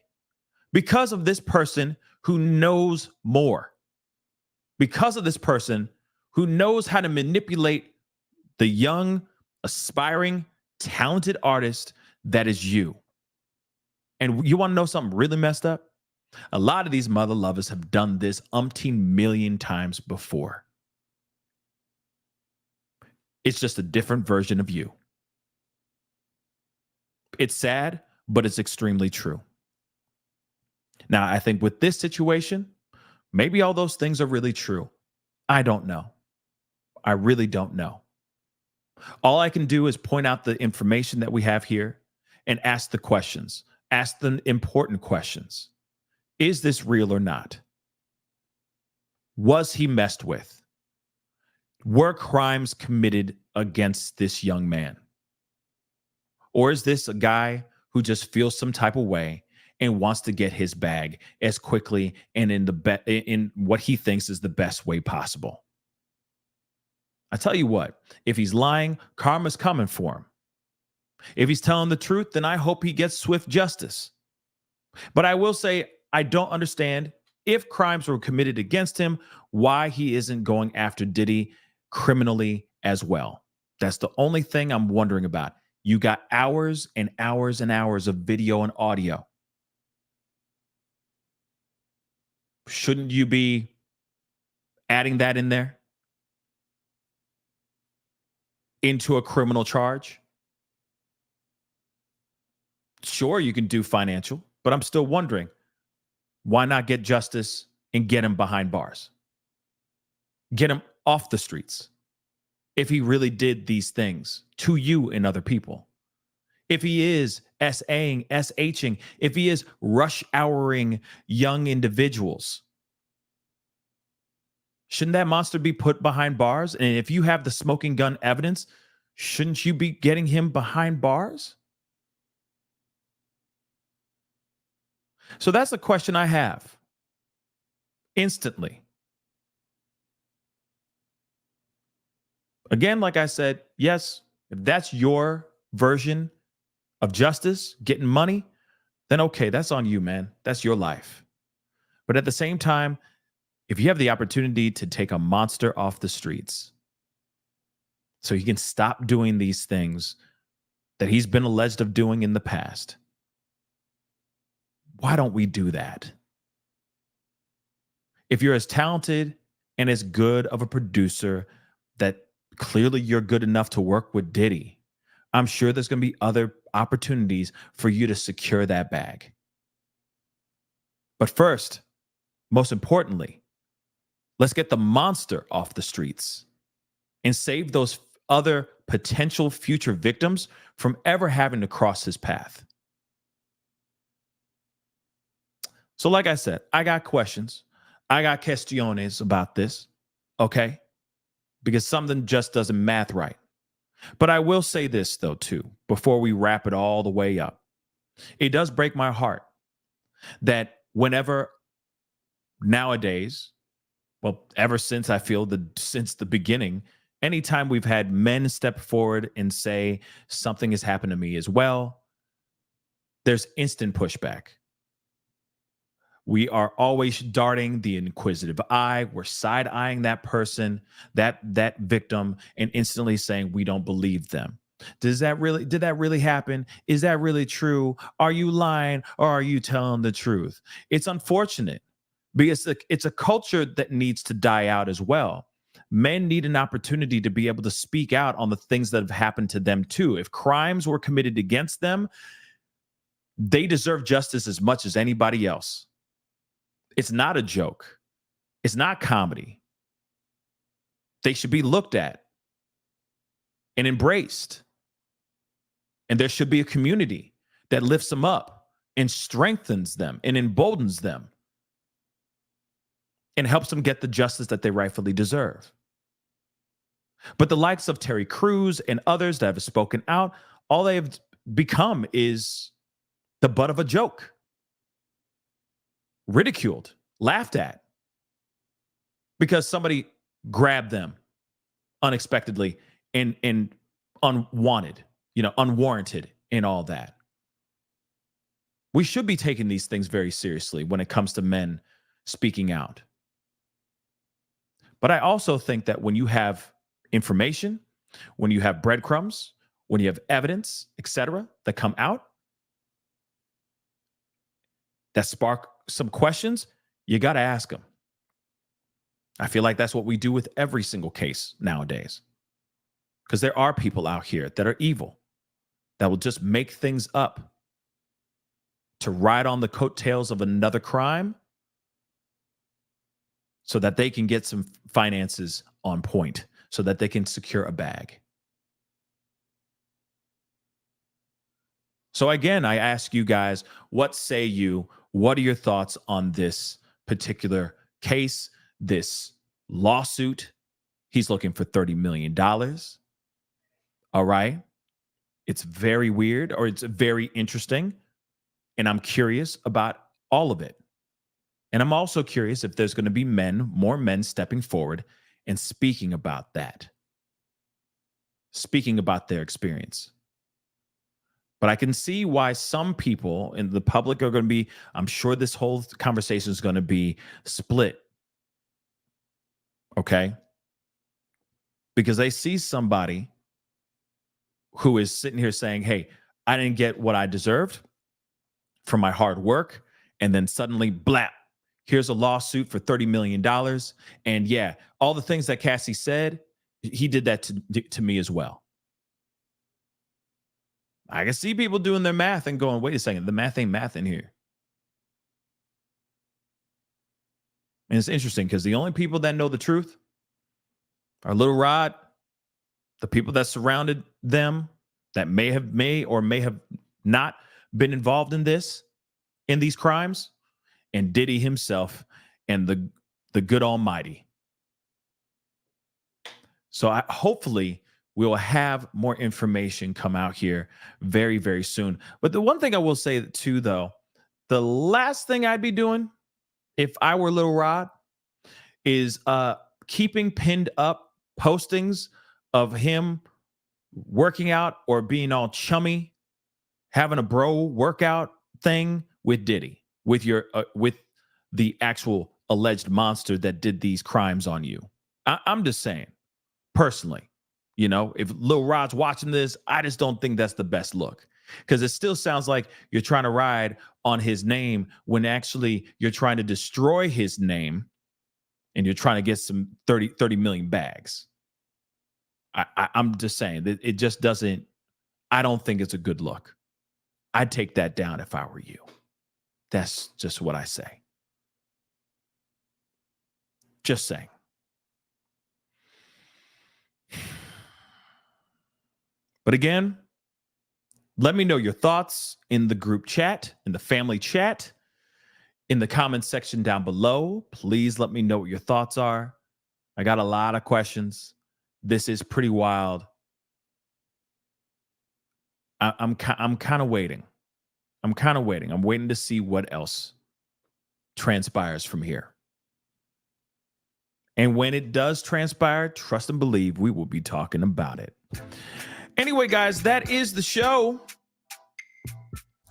because of this person who knows more. Because of this person who knows how to manipulate the young, aspiring, talented artist that is you. And you want to know something really messed up? A lot of these mother lovers have done this umpteen million times before. It's just a different version of you. It's sad, but it's extremely true. Now, I think with this situation, maybe all those things are really true. I don't know. I really don't know. All I can do is point out the information that we have here and ask the questions. Ask the important questions. Is this real or not? Was he messed with? Were crimes committed against this young man? Or is this a guy who just feels some type of way and wants to get his bag as quickly and in what he thinks is the best way possible. I tell you what, if he's lying, karma's coming for him. If he's telling the truth, then I hope he gets swift justice. But I will say, I don't understand, if crimes were committed against him, why he isn't going after Diddy criminally as well. That's the only thing I'm wondering about. You got hours and hours and hours of video and audio. Shouldn't you be adding that in there into a criminal charge? Sure, you can do financial, but I'm still wondering, why not get justice and get him behind bars? Get him off the streets. If he really did these things to you and other people. If he is SAing, SHing, if he is rush houring young individuals, shouldn't that monster be put behind bars? And if you have the smoking gun evidence, shouldn't you be getting him behind bars? So that's a question I have instantly. Again, like I said, yes, if that's your version of justice, getting money, then okay, that's on you, man. That's your life. But at the same time, if you have the opportunity to take a monster off the streets so he can stop doing these things that he's been alleged of doing in the past, why don't we do that? If you're as talented and as good of a producer that clearly you're good enough to work with Diddy, I'm sure there's going to be other opportunities for you to secure that bag. But first, most importantly, let's get the monster off the streets and save those other potential future victims from ever having to cross his path. So like I said, I got questions. I got questiones about this, okay? Because something just doesn't math right. But I will say this, though, too, before we wrap it all the way up. It does break my heart that whenever nowadays, well, ever since I feel since the beginning, anytime we've had men step forward and say something has happened to me as well, there's instant pushback. We are always darting the inquisitive eye. We're side-eyeing that person, that victim, and instantly saying we don't believe them. Did that really happen? Is that really true? Are you lying or are you telling the truth? It's unfortunate because it's a culture that needs to die out as well. Men need an opportunity to be able to speak out on the things that have happened to them too. If crimes were committed against them, they deserve justice as much as anybody else. It's not a joke. It's not comedy. They should be looked at and embraced. And there should be a community that lifts them up and strengthens them and emboldens them and helps them get the justice that they rightfully deserve. But the likes of Terry Crews and others that have spoken out, all they have become is the butt of a joke. Ridiculed, laughed at, because somebody grabbed them unexpectedly and unwanted, unwarranted in all that. We should be taking these things very seriously when it comes to men speaking out. But I also think that when you have information, when you have breadcrumbs, when you have evidence, etc., that come out, that spark some questions, you got to ask them. I feel like that's what we do with every single case nowadays. Because there are people out here that are evil, that will just make things up to ride on the coattails of another crime so that they can get some finances on point, so that they can secure a bag. So again, I ask you guys, what say you? What are your thoughts on this particular case, this lawsuit? He's looking for $30 million. All right. It's very weird, or it's very interesting. And I'm curious about all of it. And I'm also curious if there's going to be more men stepping forward and speaking about that, speaking about their experience. But I can see why some people in the public are going to be, I'm sure this whole conversation is going to be split. Okay? Because they see somebody who is sitting here saying, hey, I didn't get what I deserved for my hard work. And then suddenly, blap, here's a lawsuit for $30 million. And yeah, all the things that Cassie said, he did that to me as well. I can see people doing their math and going, wait a second, the math ain't math in here. And it's interesting because the only people that know the truth are Lil Rod, the people that surrounded them that may or may have not been involved in these crimes, and Diddy himself and the good Almighty. So hopefully we'll have more information come out here very, very soon. But the one thing I will say too, though, the last thing I'd be doing if I were Lil Rod is keeping pinned up postings of him working out or being all chummy, having a bro workout thing with Diddy, with the actual alleged monster that did these crimes on you. I'm just saying, personally, you know, if Lil Rod's watching this, I just don't think that's the best look, because it still sounds like you're trying to ride on his name when actually you're trying to destroy his name and you're trying to get some 30 million bags. I'm just saying that it just doesn't, I don't think it's a good look. I'd take that down if I were you. That's just what I say. Just saying. But again, let me know your thoughts in the group chat, in the family chat, in the comments section down below. Please let me know what your thoughts are. I got a lot of questions. This is pretty wild. I'm kind of waiting. I'm waiting to see what else transpires from here. And when it does transpire, trust and believe we will be talking about it. Anyway, guys, that is the show.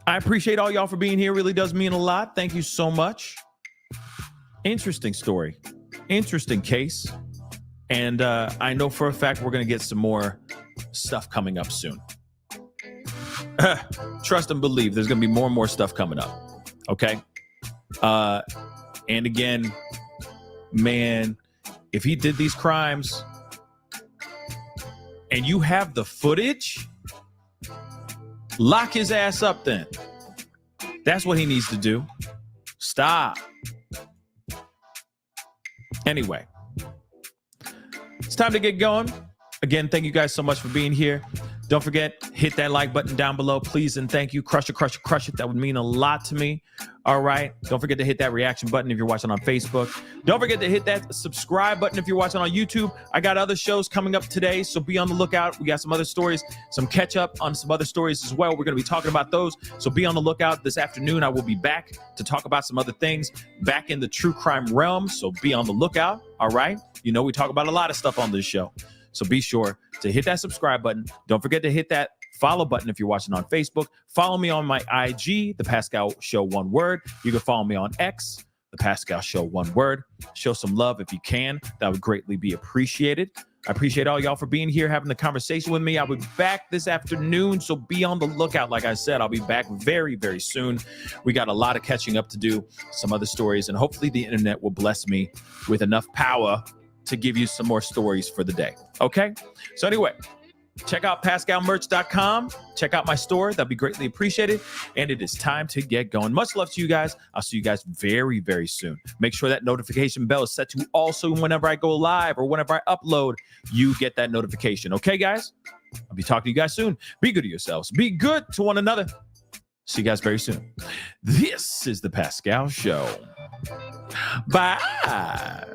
I appreciate all y'all for being here. Really does mean a lot. Thank you so much. Interesting story. Interesting case. And I know for a fact we're going to get some more stuff coming up soon. Trust and believe there's going to be more and more stuff coming up. Okay? And again, man, if he did these crimes and you have the footage, lock his ass up then. That's what he needs to do. Stop. Anyway, it's time to get going. Again, thank you guys so much for being here. Don't forget, hit that like button down below, please, and thank you. Crush it, crush it, crush it. That would mean a lot to me. All right. Don't forget to hit that reaction button if you're watching on Facebook. Don't forget to hit that subscribe button if you're watching on YouTube. I got other shows coming up today, so be on the lookout. We got some other stories, some catch up on some other stories as well. We're going to be talking about those, so be on the lookout. This afternoon, I will be back to talk about some other things back in the true crime realm, so be on the lookout. All right. You know, we talk about a lot of stuff on this show. So be sure to hit that subscribe button. Don't forget to hit that follow button if you're watching on Facebook. Follow me on my IG, The Pascal Show, one word. You can follow me on X, The Pascal Show, one word. Show some love if you can. That would greatly be appreciated. I appreciate all y'all for being here, having the conversation with me. I'll be back this afternoon, so be on the lookout. Like I said, I'll be back very, very soon. We got a lot of catching up to do, some other stories, and hopefully the internet will bless me with enough power to give you some more stories for the day. Okay? So anyway, check out PascalMerch.com. Check out my store. That'd be greatly appreciated. And it is time to get going. Much love to you guys. I'll see you guys very, very soon. Make sure that notification bell is set to also whenever I go live or whenever I upload, you get that notification. Okay, guys? I'll be talking to you guys soon. Be good to yourselves. Be good to one another. See you guys very soon. This is The Pascal Show. Bye.